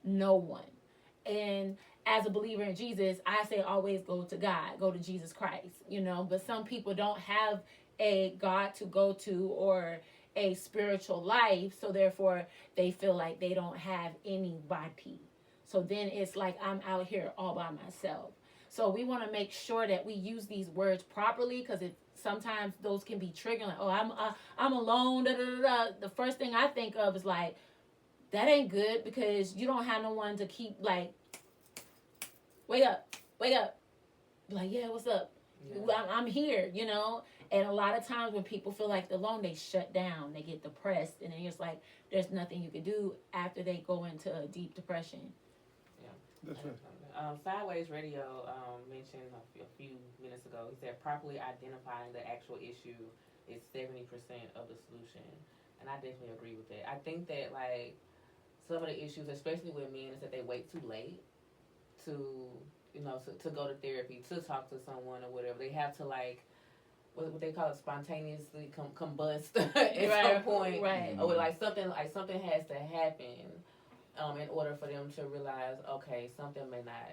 No one. And as a believer in Jesus, I say always go to God, go to Jesus Christ, but some people don't have a God to go to or a spiritual life, so therefore they feel like they don't have anybody. So then it's like I'm out here all by myself. So we want to make sure that we use these words properly, because sometimes those can be triggering. Like, oh, I'm alone. Da, da, da, da. The first thing I think of is like, that ain't good, because you don't have no one to keep like, wake up. Like, yeah, what's up? Yeah. I'm here, And a lot of times when people feel like they're alone, they shut down, they get depressed, and then it's like there's nothing you can do after they go into a deep depression. Yeah, that's right. Sideways Radio mentioned a few minutes ago. He said properly identifying the actual issue is 70% of the solution, and I definitely agree with that. I think that like some of the issues, especially with men, is that they wait too late to go to therapy, to talk to someone or whatever. They have to like what they call it, spontaneously combust at some point, right? Or like something has to happen in order for them to realize, okay, something may not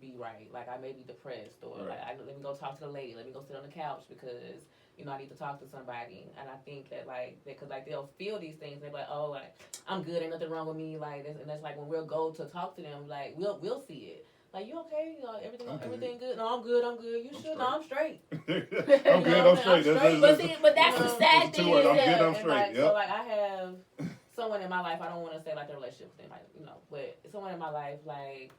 be right. Like I may be depressed, or like let me go talk to the lady. Let me go sit on the couch because I need to talk to somebody. And I think that because they'll feel these things. They're like, oh, like I'm good, ain't nothing wrong with me. Like and that's like when we'll go to talk to them, like we'll see it. Like, you okay? Everything I'm good. everything good? No, I'm good. You I'm sure? No, I'm straight. I'm good. I'm straight. But that's the sad two thing words. is I'm good. that I'm And straight. like, Yep. so like I have someone in my life. I don't want to say like the relationship with anybody, but someone in my life, like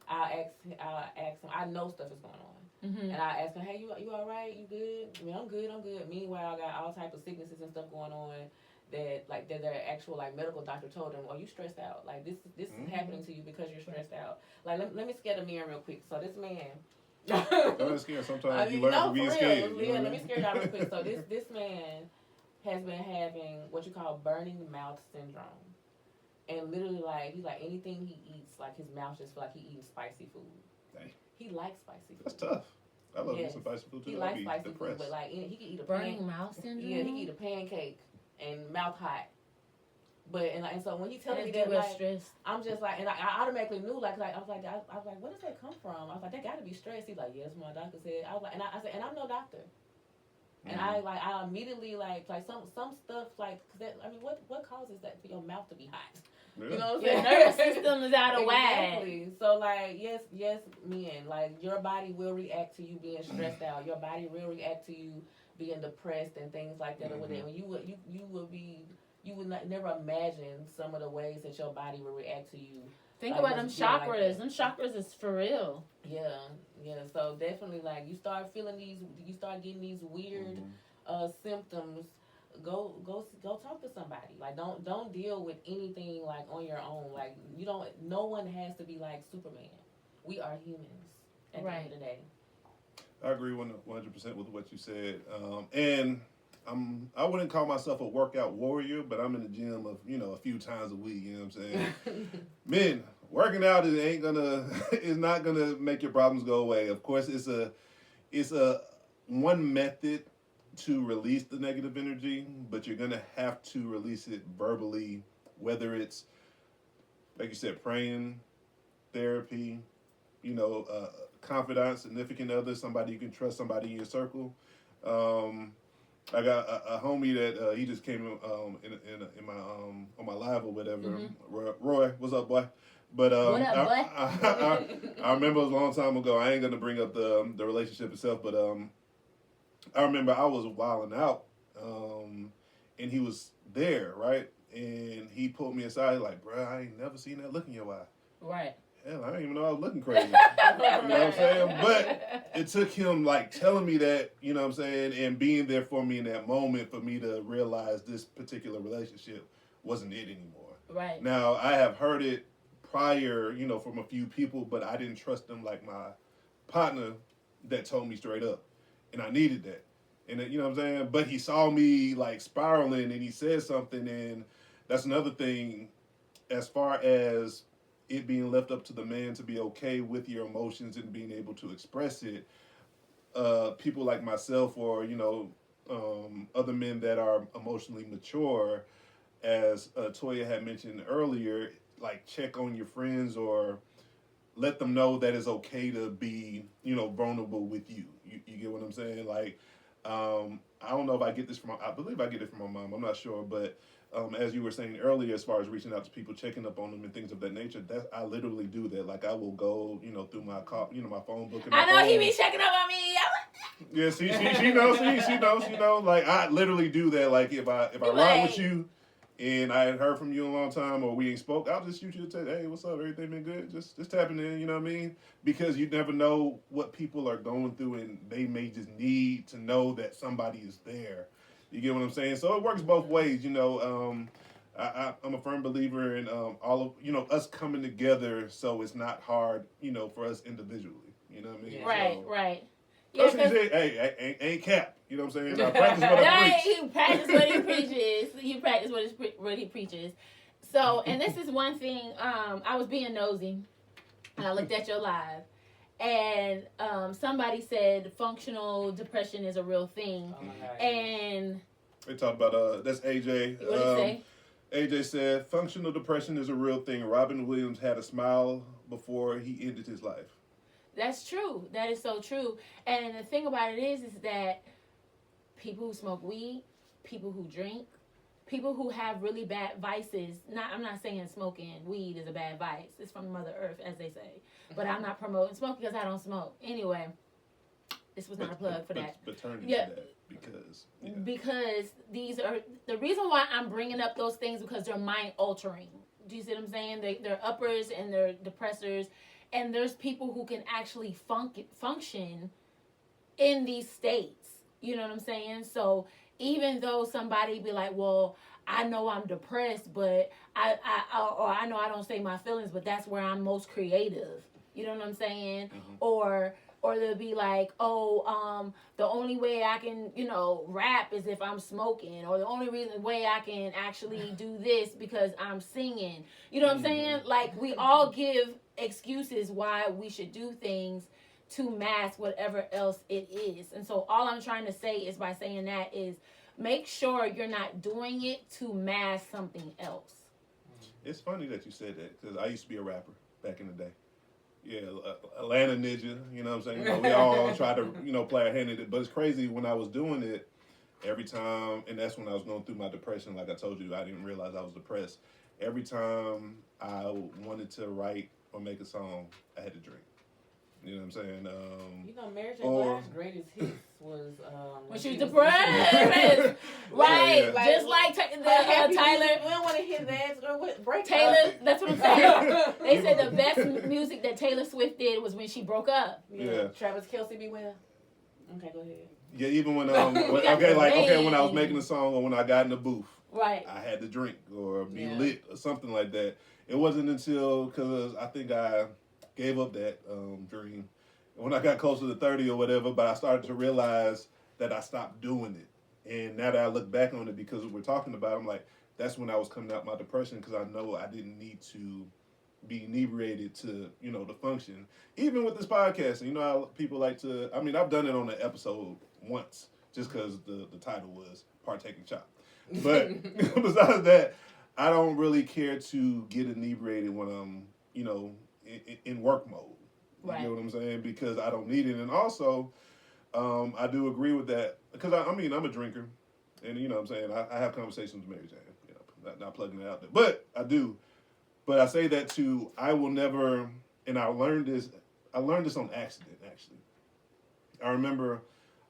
I'll ask him. I know stuff is going on, and I ask him, hey, you all right? You good? I mean, I'm good. Meanwhile, I got all type of sicknesses and stuff going on. That their actual like medical doctor told them, oh, you stressed out. Like this is happening to you because you're stressed out. Like let me scare the mirror real quick. So this man. Don't scared. Sometimes you learn from being scared. Yeah, let me scare y'all real quick. So this man has been having what you call burning mouth syndrome, and literally like he's like anything he eats, like his mouth just feel like he eating spicy food. Dang. He likes spicy food. That's tough. I love Yes. some spicy food too. He I'd likes be spicy depressed. food, but like he can eat a burning mouth syndrome. Yeah, he can eat a pancake and mouth hot. But and so when he telling me that, that, like, stress. I'm just like, and I automatically knew, like I was like, where does that come from? I was like, that got to be stress. He's like, yes, my doctor said. I was like, and I said, and I'm no doctor. And I immediately like some stuff like, cause that, I mean, what causes that for your mouth to be hot? Yeah. You know what I'm Your saying? nervous system is out of whack. Exactly. So like, yes, men, like your body will react to you being stressed out. Your body will react to you being depressed and things like that. Or whatever. You would never imagine some of the ways that your body will react to you. Think like, about them chakras. Like them chakras is for real. Yeah. So definitely, like, you start feeling you start getting these weird symptoms. Go talk to somebody. Like, don't deal with anything like on your own. Like, no one has to be like Superman. We are humans at the end of the day. I agree 100% with what you said, and I wouldn't call myself a workout warrior, but I'm in the gym a few times a week. You know what I'm saying? Men, working out is not gonna make your problems go away. Of course, it's a one method to release the negative energy, but you're gonna have to release it verbally, whether it's like you said, praying, therapy, confidant, significant other, somebody you can trust, somebody in your circle. I got a homie that he just came in my on my live or whatever. Roy, what's up, boy? But what up, boy? I remember it was a long time ago. I ain't gonna bring up the relationship itself, but I remember I was wilding out, and he was there, right? And he pulled me aside, like, bro, I ain't never seen that look in your eye. Right. Hell, I didn't even know I was looking crazy. You know what I'm saying? But it took him like telling me that, you know what I'm saying, and being there for me in that moment for me to realize this particular relationship wasn't it anymore. Right. Now, I have heard it prior, from a few people, but I didn't trust them like my partner that told me straight up. And I needed that. And you know what I'm saying? But he saw me like spiraling and he said something, and that's another thing as far as it being left up to the man to be okay with your emotions and being able to express it. People like myself or, other men that are emotionally mature, as Toya had mentioned earlier, like check on your friends or let them know that it's okay to be, vulnerable with you. You get what I'm saying? Like, I don't know if I get this I believe I get it from my mom. I'm not sure, but as you were saying earlier, as far as reaching out to people, checking up on them and things of that nature, I literally do that. Like I will go, through my my phone book. I know he be checking up on me. Yeah, she knows. Like I literally do that. Like if I ride with you, and I hadn't heard from you in a long time, or we ain't spoke, I'll just shoot you a text. Hey, what's up? Everything been good? Just tapping in. You know what I mean? Because you never know what people are going through, and they may just need to know that somebody is there. You get what I'm saying? So it works both ways, I'm a firm believer in all of us coming together, so it's not hard, for us individually. You know what I mean? Right, so, right. Yeah, hey, ain't cap. You know what I'm saying? I practice what I preach. He practice what he preaches. He practice what he preaches. So, and this is one thing. I was being nosy, and I looked at your live, and somebody said functional depression is a real thing. Oh my God. And they talked about that's AJ. What did he say? AJ said functional depression is a real thing. Robin Williams had a smile before he ended his life. That's true. That is so true. And the thing about it is that people who smoke weed, people who drink, people who have really bad vices. I'm not saying smoking weed is a bad vice. It's from Mother Earth, as they say. But I'm not promoting smoking because I don't smoke. Anyway, this was not a plug for that. But turn into Yeah. that because Because these are the reason why I'm bringing up those things, because they're mind altering. Do you see what I'm saying? They're uppers and they're depressors, and there's people who can actually function in these states. You know what I'm saying? So even though somebody be like, well, I know I'm depressed, but I know I don't say my feelings, but that's where I'm most creative. You know what I'm saying? Or they'll be like, oh, the only way I can, rap is if I'm smoking, or the only way I can actually do this because I'm singing. You know what I'm saying? Like, we all give excuses why we should do things to mask whatever else it is. And so all I'm trying to say is, by saying that, is make sure you're not doing it to mask something else. It's funny that you said that, because I used to be a rapper back in the day. Yeah, Atlanta Ninja, you know what I'm saying? We all try to, play our hand in it. But it's crazy, when I was doing it, every time, and that's when I was going through my depression. Like I told you, I didn't realize I was depressed. Every time I wanted to write or make a song, I had to drink. You know what I'm saying? Mary J. Blige's greatest hits was when she was depressed. Right. Yeah. Just like Tyler. We don't want to hear that. Break Taylor, up. that's what I'm saying. They said the best music that Taylor Swift did was when she broke up. Yeah. Travis Kelce, be well. Okay, go ahead. Yeah, even when got when I was making a song, or when I got in the booth, right, I had to drink or be lit or something like that. It wasn't until, because I think I gave up that dream when I got closer to 30 or whatever, but I started to realize that I stopped doing it. And now that I look back on it, because we're talking about it, I'm like, that's when I was coming out my depression, because I know I didn't need to be inebriated to, to function. Even with this podcast, how people like to, I've done it on an episode once, just because the title was Partaking Chop. But besides that, I don't really care to get inebriated when I'm, in work mode. You right. know what I'm saying? Because I don't need it. And also, I do agree with that. Because, I'm a drinker. And, what I'm saying? I have conversations with Mary Jane. Not plugging it out there. But I do. But I say that too, I will never, and I learned this on accident, actually. I remember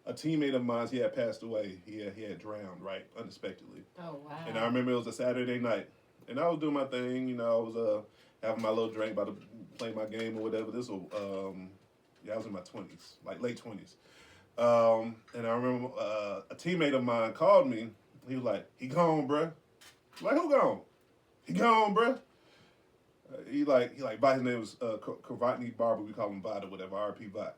a teammate of mine, he had passed away. He had drowned, right, unexpectedly. Oh, wow. And I remember it was a Saturday night. And I was doing my thing, I was having my little drink, about to play my game or whatever. I was in my 20s, like late 20s. And I remember a teammate of mine called me. He was like, he gone, bruh. I'm like, who gone? He gone, bruh. He his name was Kravatny Barber. We call him Vod or whatever, RP Vod.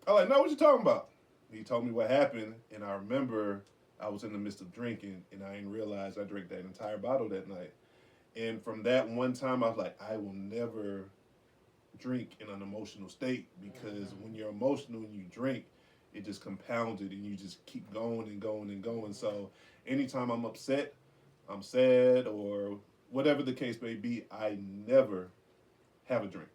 I like, no, what you talking about? He told me what happened, and I remember I was in the midst of drinking, and I didn't realize I drank that entire bottle that night. And from that one time, I was like, I will never drink in an emotional state, because when you're emotional and you drink, it just compounds it, and you just keep going and going and going. So anytime I'm upset, I'm sad, or whatever the case may be, I never have a drink.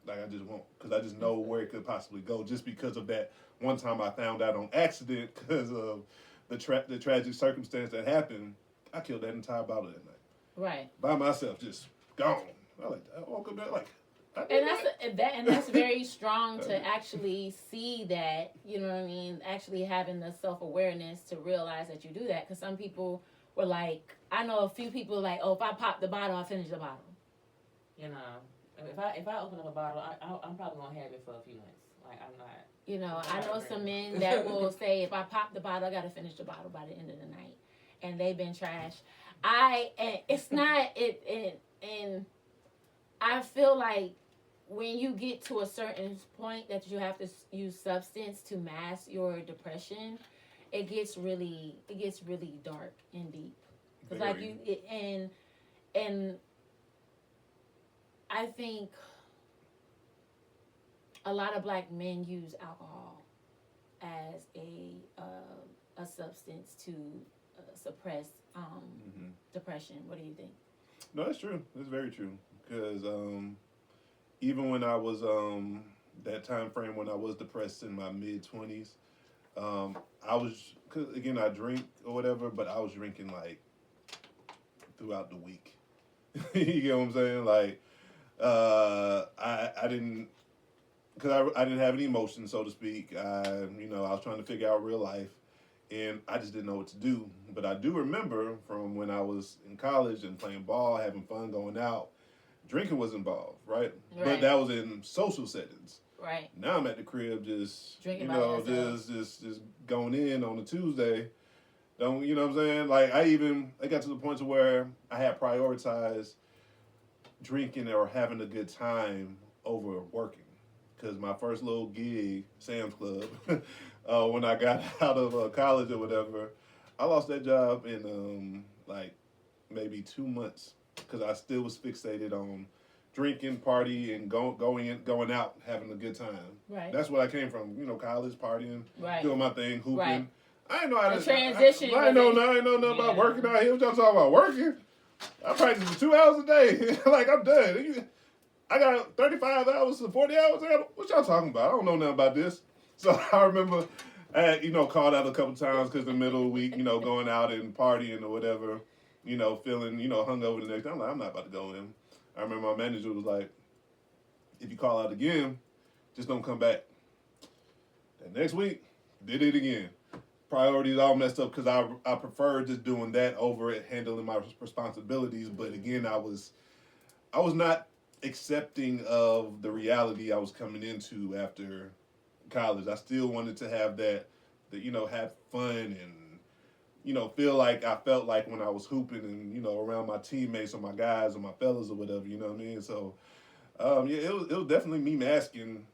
Like, I just won't, because I just know where it could possibly go, just because of that one time I found out on accident, because of the tragic circumstance that happened. I killed that entire bottle that night. Right. By myself, just gone. I woke up there like, and that's very strong to actually see that, you know what I mean, actually having the self-awareness to realize that you do that. Because some people were like, I know a few people like, oh, if I pop the bottle, I'll finish the bottle. If I open up a bottle, I'm probably gonna have it for a few months. Like, I'm not. I know some men that will say, if I pop the bottle, I gotta finish the bottle by the end of the night, and they've been trash. It's not it, and I feel like when you get to a certain point that you have to use substance to mask your depression, it gets really dark and deep. Cause and I think a lot of black men use alcohol as a substance to suppress depression. What do you think? No, that's true. That's very true. Because even when I was that time frame when I was depressed in my mid-20s, I was, cause again, I drink or whatever, but I was drinking like throughout the week. You get what I'm saying? Like, I didn't, cause I didn't have any emotion, so to speak. I was trying to figure out real life, and I just didn't know what to do. But I do remember from when I was in college and playing ball, having fun, going out, drinking was involved, right? But that was in social settings. Right. Now I'm at the crib just Drinking just going in on a Tuesday. Don't you know what I'm saying? Like I got to the point to where I had prioritized drinking or having a good time over working. Cause my first little gig, Sam's Club, when I got out of college or whatever, I lost that job in like maybe 2 months because I still was fixated on drinking, party, and going out, having a good time. Right. That's what I came from. College, partying, Right. doing my thing, hooping. Right. I didn't know how to transition. I ain't know nothing about working out here. What y'all talking about working? I practice for 2 hours a day. Like I'm done. I got 35 hours to 40 hours. What y'all talking about? I don't know nothing about this. So I remember I had, called out a couple times because the middle of the week, going out and partying or whatever, feeling, hungover the next day. I'm like, I'm not about to go in. I remember my manager was like, if you call out again, just don't come back. That next week, did it again. Priorities all messed up because I preferred just doing that over it, handling my responsibilities. But again, I was not accepting of the reality I was coming into after college. I still wanted to have that have fun and, feel like I felt like when I was hooping and, around my teammates or my guys or my fellas or whatever, you know what I mean? So, it was definitely me masking,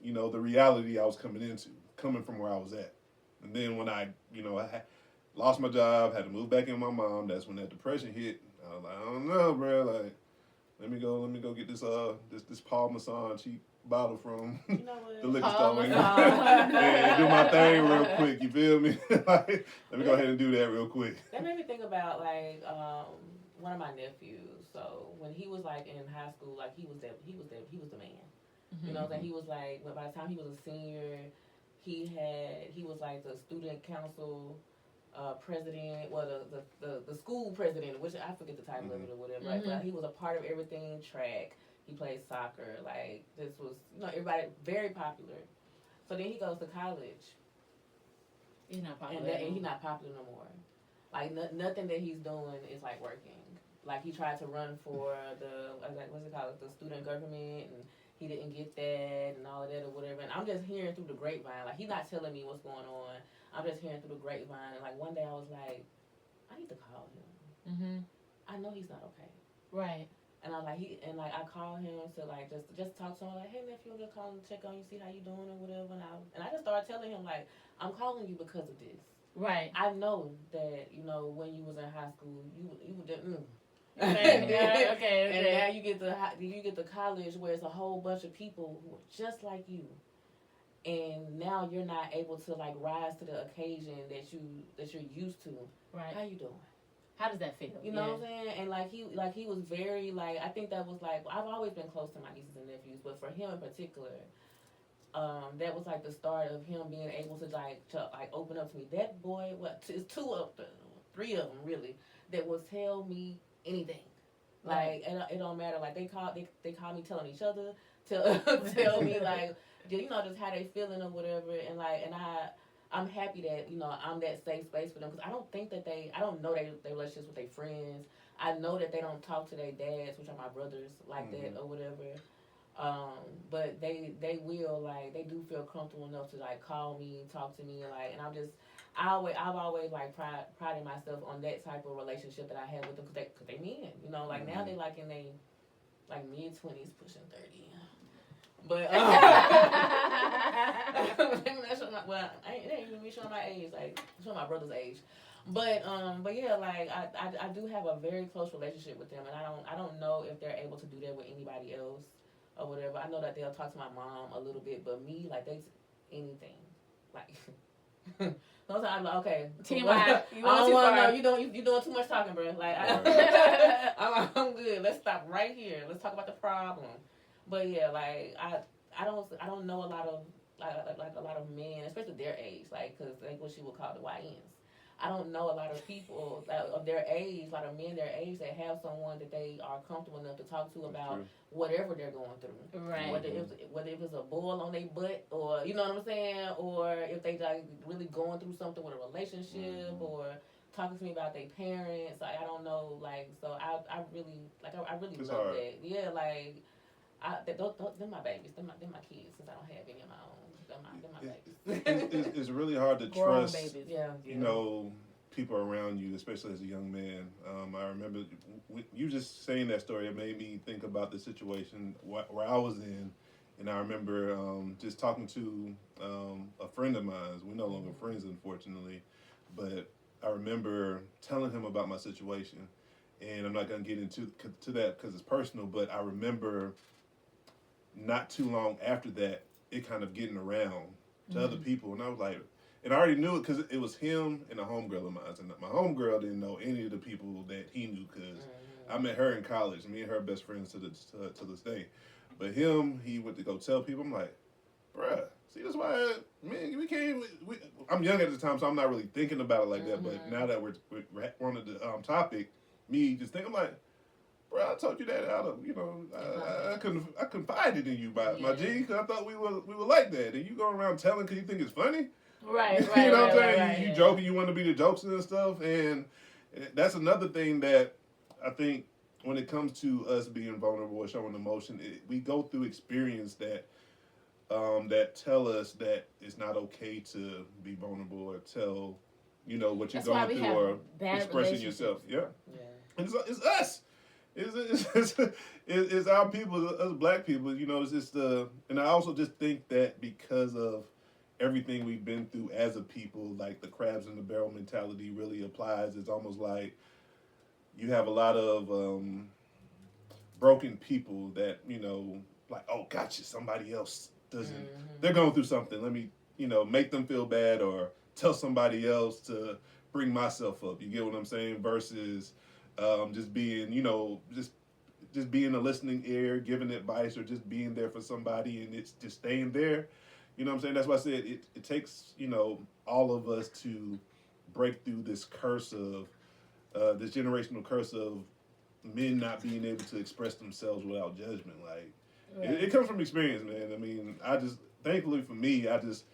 the reality I was coming from where I was at. And then when I lost my job, had to move back in with my mom, that's when that depression hit. I was like, I don't know, bro, like, let me go get this Paul Masson cheap bottle from the liquor store and do my thing real quick. You feel me? Like, let me go ahead and do that real quick. That made me think about like one of my nephews. So when he was like in high school, like he was the man. Mm-hmm. You know, that he was like by the time he was a senior, he was like the student council president, the school president, which I forget the title of it or whatever. Mm-hmm. But he was a part of everything, track. He played soccer. Like, this was, everybody, very popular. So then he goes to college. He's not popular. And he's not popular no more. Like, nothing that he's doing is, like, working. Like, he tried to run for what's it called, the student government, and he didn't get that and all of that or whatever. And I'm just hearing through the grapevine. Like, he's not telling me what's going on. I'm just hearing through the grapevine. And, like, one day I was like, I need to call him. Mm-hmm. I know he's not okay. Right. And I called him to like just talk to him like, hey nephew, I'm just calling to check on you, see how you doing or whatever. And I just started telling him like, I'm calling you because of this. Right. I know that when you was in high school, you were just okay. And now you get to college where it's a whole bunch of people who are just like you, and now you're not able to like rise to the occasion that you're used to. Right. How you doing? How does that feel? You know what I'm saying? And he was very like, I think that was like, I've always been close to my nieces and nephews, but for him in particular, that was like the start of him being able to open up to me. That boy, it's three of them really, that will tell me anything. Like, it don't matter. Like they call me telling each other, tell me like, just how they feeling or whatever. And I'm happy that, I'm that safe space for them, because I don't know their relationships with their friends. I know that they don't talk to their dads, which are my brothers, like that or whatever. But they will, like, they do feel comfortable enough to, like, call me, talk to me, and I've always, like, prided myself on that type of relationship that I had with them, because they men, now they, like, in their, like, mid-20s, pushing 30. But it ain't even me showing my age, like showing my brother's age. But yeah, like I do have a very close relationship with them, and I don't know if they're able to do that with anybody else or whatever. I know that they'll talk to my mom a little bit, but me, like, they anything, like. Sometimes I'm like, okay, Team I don't want to know. You doing too much talking, bro. Like I'm good. Let's stop right here. Let's talk about the problem. But yeah, like I don't know a lot of like a lot of men, especially their age, like, because like what she would call the YNs. I don't know a lot of people of their age, a lot of men their age that have someone that they are comfortable enough to talk to about whatever they're going through. Right. Whether it was a bull on their butt, or you know what I'm saying, or if they like really going through something with a relationship, or talking to me about their parents. Like, I don't know, like, so I really It's love hard. that. Yeah, like they're my babies. They're my kids, since I don't have any of my own. They're my babies. It's really hard to Grown trust, babies. Yeah. you know, people around you, especially as a young man. I remember you just saying that story. It made me think about the situation where I was in, and I remember just talking to a friend of mine. We're no longer friends, unfortunately, but I remember telling him about my situation, and I'm not gonna get into that because it's personal. But I remember not too long after that, it kind of getting around to other people, and I was like, and I already knew it because it was him and a homegirl of mine, and my homegirl didn't know any of the people that he knew because I met her in college. Me and her best friends to this day, but him, he went to go tell people. I'm like, bruh, see, that's why, man, we can't. I'm young at the time, so I'm not really thinking about it like that. But now that we're on the topic, me just thinking, I'm like, bro, I told you that out of, you know, I confided in you, my G, because I thought we were like that, and you go around telling because you think it's funny. Right. You know what I'm saying? Right, You joking, you want to be the jokester and stuff, and that's another thing that I think when it comes to us being vulnerable or showing emotion, we go through experience that tell us that it's not okay to be vulnerable or tell, you know, what you're That's why going we through have or bad expressing yourself. Yeah. Yeah. And it's us. It's our people, us black people. You know, it's just and I also just think that because of everything we've been through as a people, like the crabs in the barrel mentality really applies. It's almost like you have a lot of broken people that, you know, like, oh, gotcha, somebody else doesn't. They're going through something. Let me, you know, make them feel bad or tell somebody else to bring myself up. You get what I'm saying? Versus just being, you know, just being a listening ear, giving advice, or just being there for somebody, and it's just staying there. You know what I'm saying? That's why I said it takes, you know, all of us to break through this curse of, this generational curse of men not being able to express themselves without judgment. Like, it comes from experience, man. I mean, thankfully for me, I just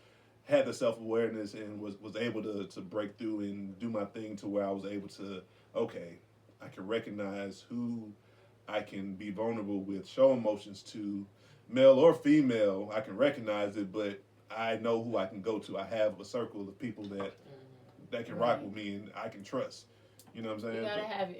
had the self-awareness and was able to break through and do my thing to where I was able to, okay, I can recognize who I can be vulnerable with, show emotions to, male or female. I can recognize it, but I know who I can go to. I have a circle of people that can rock with me and I can trust. You know what I'm saying?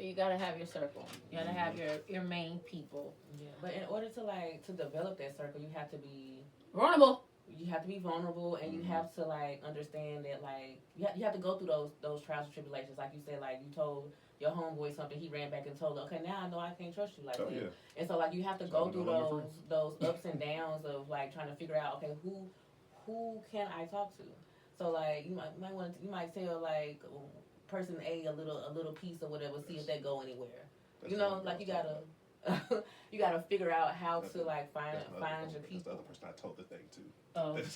You gotta have your circle. You gotta have your main people. Yeah, but in order to develop that circle, you have to be vulnerable. You have to be vulnerable, and you have to like understand that like you have to go through those trials and tribulations. Like you said, like you told your homeboy something, he ran back and told her, okay, now I know I can't trust you like that. Yeah. And so like you have to go through those ups and downs of like trying to figure out, okay, who can I talk to? So like you might tell like person A a little piece or whatever, see if they go anywhere. You know, like you gotta figure out how to like find your people. That's the other person I told the thing to.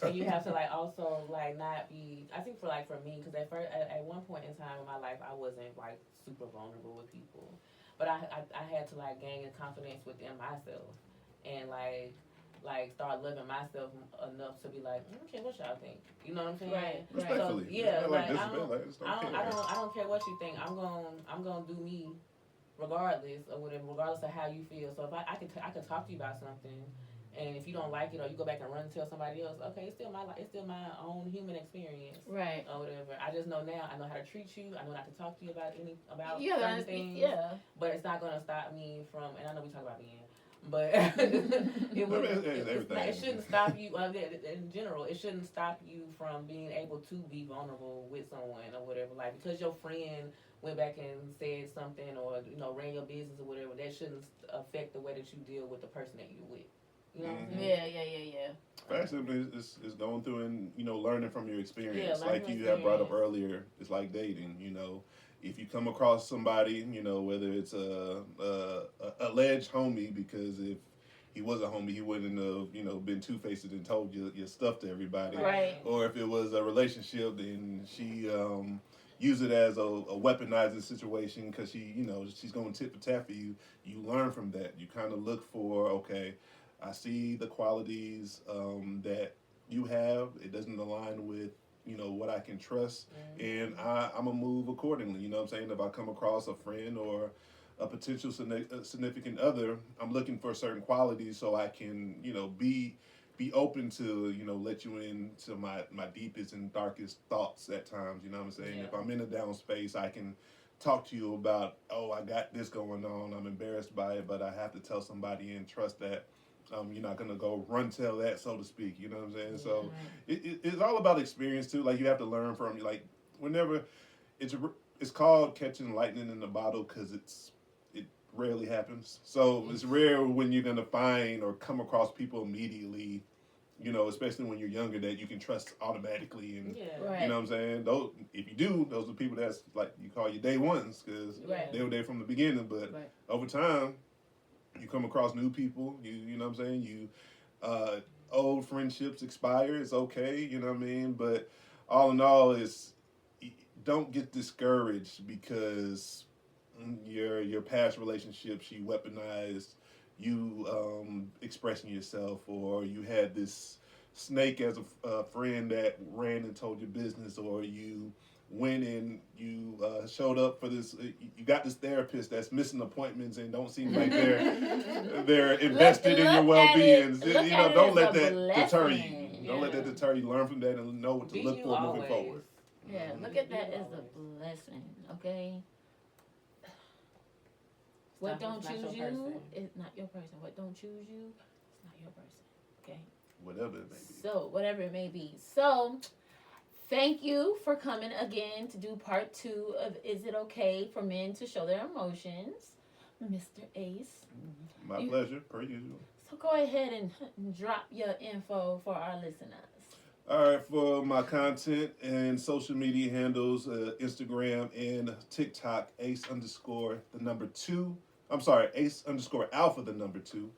And you have to like also like not be. I think for me, because at one point in time in my life, I wasn't like super vulnerable with people, but I had to like gain confidence within myself and like start loving myself enough to be like, okay, what y'all think? You know what I'm saying? Right. Respectfully. So, yeah, like I don't care what you think. I'm gonna do me, regardless of whatever, regardless of how you feel. So if I could talk to you about something, and if you don't like it or you go back and run and tell somebody else, okay, it's still my own human experience, right? Or whatever. I just know now. I know how to treat you. I know not to talk to you about certain things. Yeah. But it's not gonna stop me from. And I know we talk about being. But it shouldn't stop you. In general, it shouldn't stop you from being able to be vulnerable with someone or whatever. Like because your friend went back and said something or ran your business or whatever, that shouldn't affect the way that you deal with the person that you're with. You know what I'm saying? Yeah. Fact simply is going through and learning from your experience. Yeah, like you have brought up earlier, it's like dating. If you come across somebody, whether it's a alleged homie, because if he was a homie, he wouldn't have, been two-faced and told your stuff to everybody. Right. Or if it was a relationship, then she use it as a weaponizing situation because she's going tit for tat for you. You learn from that. You kind of look for, okay, I see the qualities that you have. It doesn't align with what I can trust, and I'm gonna move accordingly. You know what I'm saying? If I come across a friend or a potential significant other, I'm looking for certain qualities so I can be open to let you into my deepest and darkest thoughts at times. You know what I'm saying? Yeah. If I'm in a down space, I can talk to you about, I got this going on, I'm embarrassed by it, but I have to tell somebody and trust that you're not gonna go run tell that, so to speak. You know what I'm saying? So it's all about experience too. Like, you have to learn from, like, whenever it's called catching lightning in the bottle because it rarely happens. So it's rare when you're gonna find or come across people immediately, especially when you're younger, that you can trust automatically. And Right. you know what I'm saying? Those, if you do, those are people that's like you call your day ones because Right. they were there from the beginning. But Right. over time, you come across new people. You know what I'm saying? You old friendships expire. It's okay. You know what I mean? But all in all, don't get discouraged because your past relationships, you weaponized you expressing yourself, or you had this snake as a friend that ran and told your business, or you went and you showed up for this. You got this therapist that's missing appointments and don't seem like they're invested in your well-being. Don't let that deter you. Don't let that deter you. Learn from that and know what to Be look you for moving always. forward. Yeah, look at that as a blessing, okay? What don't It's not choose your you person. is not your person. What don't choose you is not your person, okay? Whatever it may be. So, whatever it may be. So, thank you for coming again to do part 2 of Is It Okay for Men to Show Their Emotions, Mr. Ace. My pleasure, per usual. So, go ahead and drop your info for our listeners. All right, for my content and social media handles, Instagram and TikTok, Ace_2. I'm sorry, Ace_alpha2.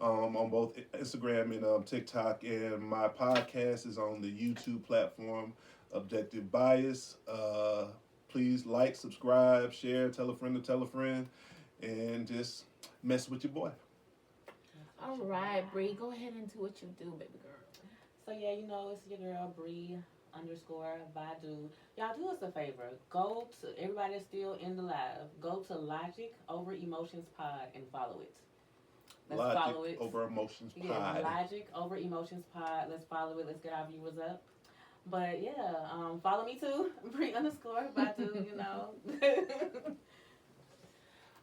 On both Instagram and TikTok. And my podcast is on the YouTube platform, Objective Bias. Please like, subscribe, share, tell a friend to tell a friend, and just mess with your boy. All right, Bree, go ahead and do what you do, baby girl. So yeah, it's your girl Bree_Badu. Y'all do us a favor. Go to, everybody that's still in the live, go to Logic Over Emotions Pod and follow it. Let's follow it. Over Emotions Pod. Yeah, Logic Over Emotions Pod. Let's follow it. Let's get our viewers up. But yeah, follow me too, Bree_Badu.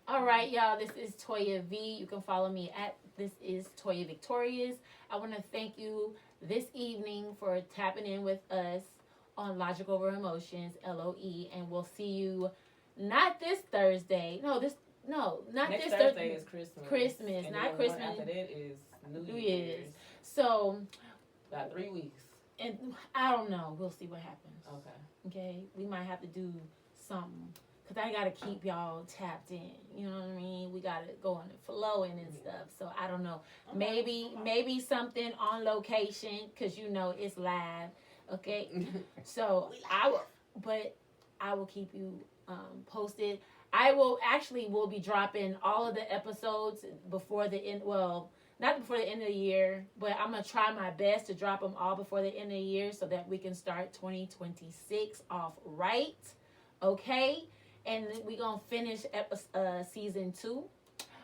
All right, y'all. This is Toya V. You can follow me at This Is Toya Victorious. I want to thank you this evening for tapping in with us on Logic Over Emotions, LOE, and we'll see you not this Thursday. Not Next this Thursday is Christmas. Christmas, And not then the Christmas. one after that is New Year's. Year's. So, About 3 weeks. and I don't know. We'll see what happens. Okay. Okay, we might have to do something because I gotta keep y'all tapped in. You know what I mean? We gotta go on the flowing and stuff. So I don't know. Maybe something on location because it's live. Okay, so I will keep you posted. We'll be dropping all of the episodes before the end. Well, not before the end of the year, but I'm gonna try my best to drop them all before the end of the year so that we can start 2026 off right. Okay, and we're gonna finish season 2.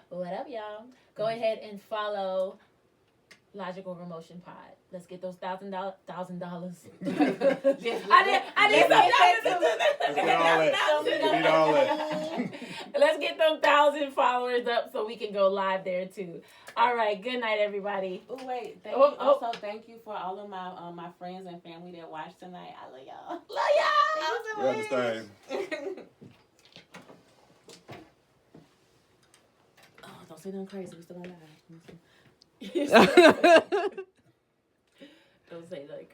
What up, y'all? Go ahead and follow Logic Over Emotion Pod. Let's get those $1,000. I need all that. Let's get them 1,000 followers up so we can go live there too. All right. Good night, everybody. Oh wait, Also, thank you for all of my my friends and family that watched tonight. I love y'all. You understand? Oh, don't say nothing crazy. We still on live.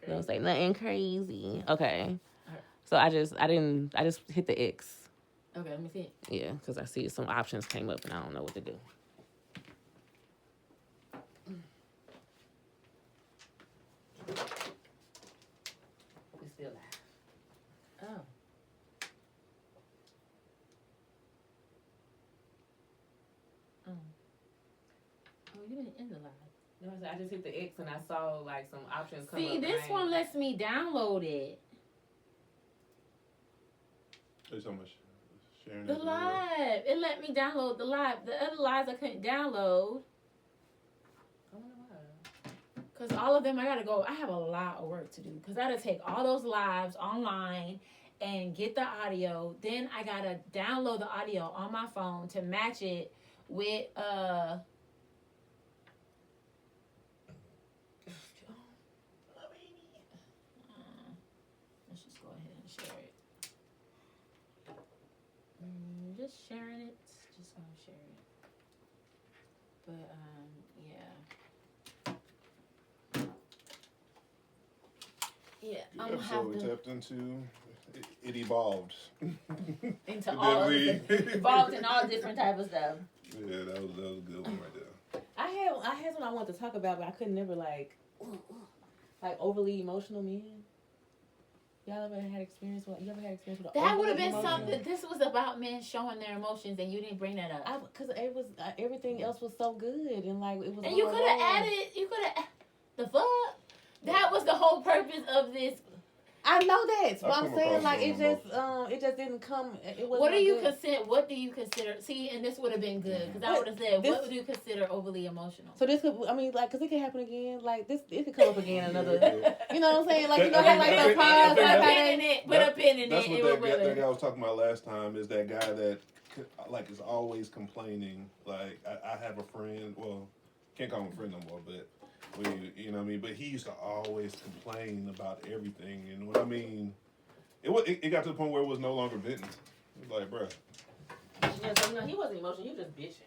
Don't say nothing crazy. Okay. Alright. So I just hit the X. Okay, let me see it. Yeah, because I see some options came up and I don't know what to do. the live. Oh. Oh, you didn't end the live. No, I just hit the X and I saw like some options come up. See, this one lets me download it. There's so much sharing The this video. live. It let me download the live. The other lives I couldn't download. I wonder why. Because all of them, I got to go. I have a lot of work to do. Because I got to take all those lives online and get the audio. Then I got to download the audio on my phone to match it with, let's just go ahead and share it. Just sharing it. Just gonna share it. But yeah, The I'm gonna episode have we to tapped into, it evolved. into And all then we- involved in all different type of stuff. Yeah, that was a good one right there. I had something I wanted to talk about, but I could never like overly emotional men. Y'all ever had experience with? You ever had experience with? That would have overly been emotional? something. This was about men showing their emotions, and you didn't bring that up. Because it was everything else was so good and like it was. And you all could have wrong. added. You could have. The fuck. That was the whole purpose of this. I know that, but I've I'm come saying across like some it just didn't come. It was. What do you consider? What do you consider? See, and this would have been good because I would have said, This- what would you consider overly emotional? So this could, I mean, like, cause it could happen again. Like this, it could come up again another. Yeah. You know what I'm saying? Like you know I how think- like I the think- I pause, think Put a like, pin in it. Put a pin in That's it. what It that will guy, put that it. guy was talking about last time, is that guy that like is always complaining. Like I have a friend, well, can't call him a friend no more, but you know what I mean. But he used to always complain about everything, and what I mean, it got to the point where it was no longer venting. It was like, bruh. Yeah, so no, he wasn't emotional. He was just bitching.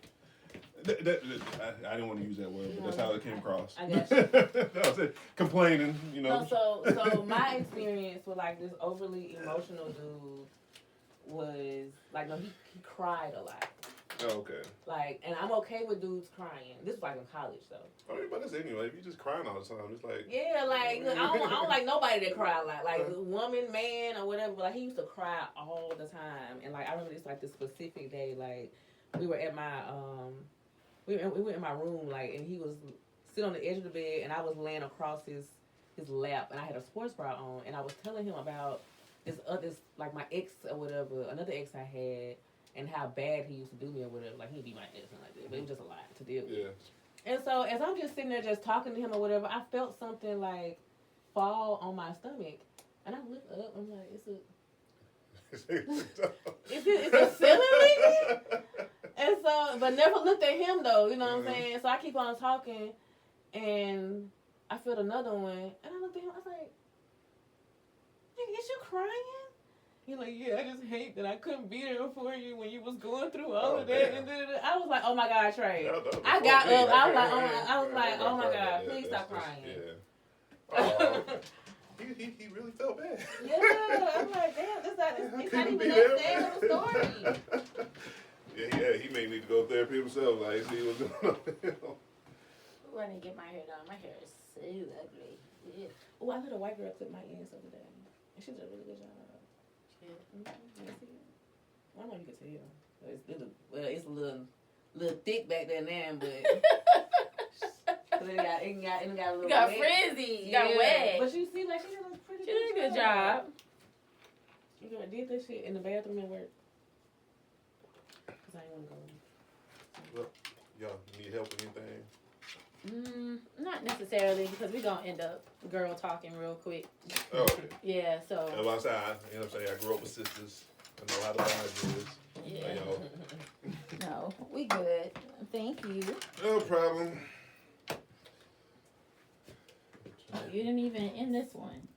I didn't want to use that word, but that's how it came across. I got you. That was it. Complaining, you know. No, so my experience with like this overly emotional dude was like, no, he cried a lot. Oh, okay. Like, and I'm okay with dudes crying. This was like in college though. I mean, but it's anyway. If you just crying all the time, it's like. Yeah, like I don't like nobody that cry a lot. Like woman, man, or whatever. But like he used to cry all the time. And like I remember this like this specific day. Like we were at my we were in my room. Like and he was sitting on the edge of the bed, and I was laying across his lap, and I had a sports bra on, and I was telling him about this like my ex or whatever, another ex I had. And how bad he used to do me or whatever. Like, he'd be my ex and like that. But it was just a lot to deal with. Yeah. And so, as I'm just sitting there just talking to him or whatever, I felt something, like, fall on my stomach. And I looked up. I'm like, it's a ceiling leaking? And so, but never looked at him, though. You know what I'm saying? So, I keep on talking. And I felt another one. And I looked at him. I was like, nigga, is you crying? He's like, yeah, I just hate that I couldn't be there for you when you was going through all of that. And I was like, oh my God, Trey. I got up. I was like, oh my God, please stop crying. Yeah. He really felt bad. Yeah, I'm like, damn, it's not even Be that there. sad of a story. Yeah, he may need to go to therapy himself. Like, see what's going on. Ooh, I didn't get my hair done. My hair is so ugly. Yeah. Oh, I let a white girl clip my ends the other day. And she did a really good job. I know you can tell. It's a little thick back there now, but it got a little. You got wet. frizzy. You got wet. But you see, like she did a pretty. She did a good job. You did this shit in the bathroom at work. Cause I ain't wanna go. Well, y'all need help with anything? Not necessarily because we're gonna end up girl talking real quick. Oh, okay. Yeah, so. And like I said, I grew up with sisters. I know how the vibe is. Yeah. Like, yo, No, we good. Thank you. no problem. Oh, you didn't even end this one.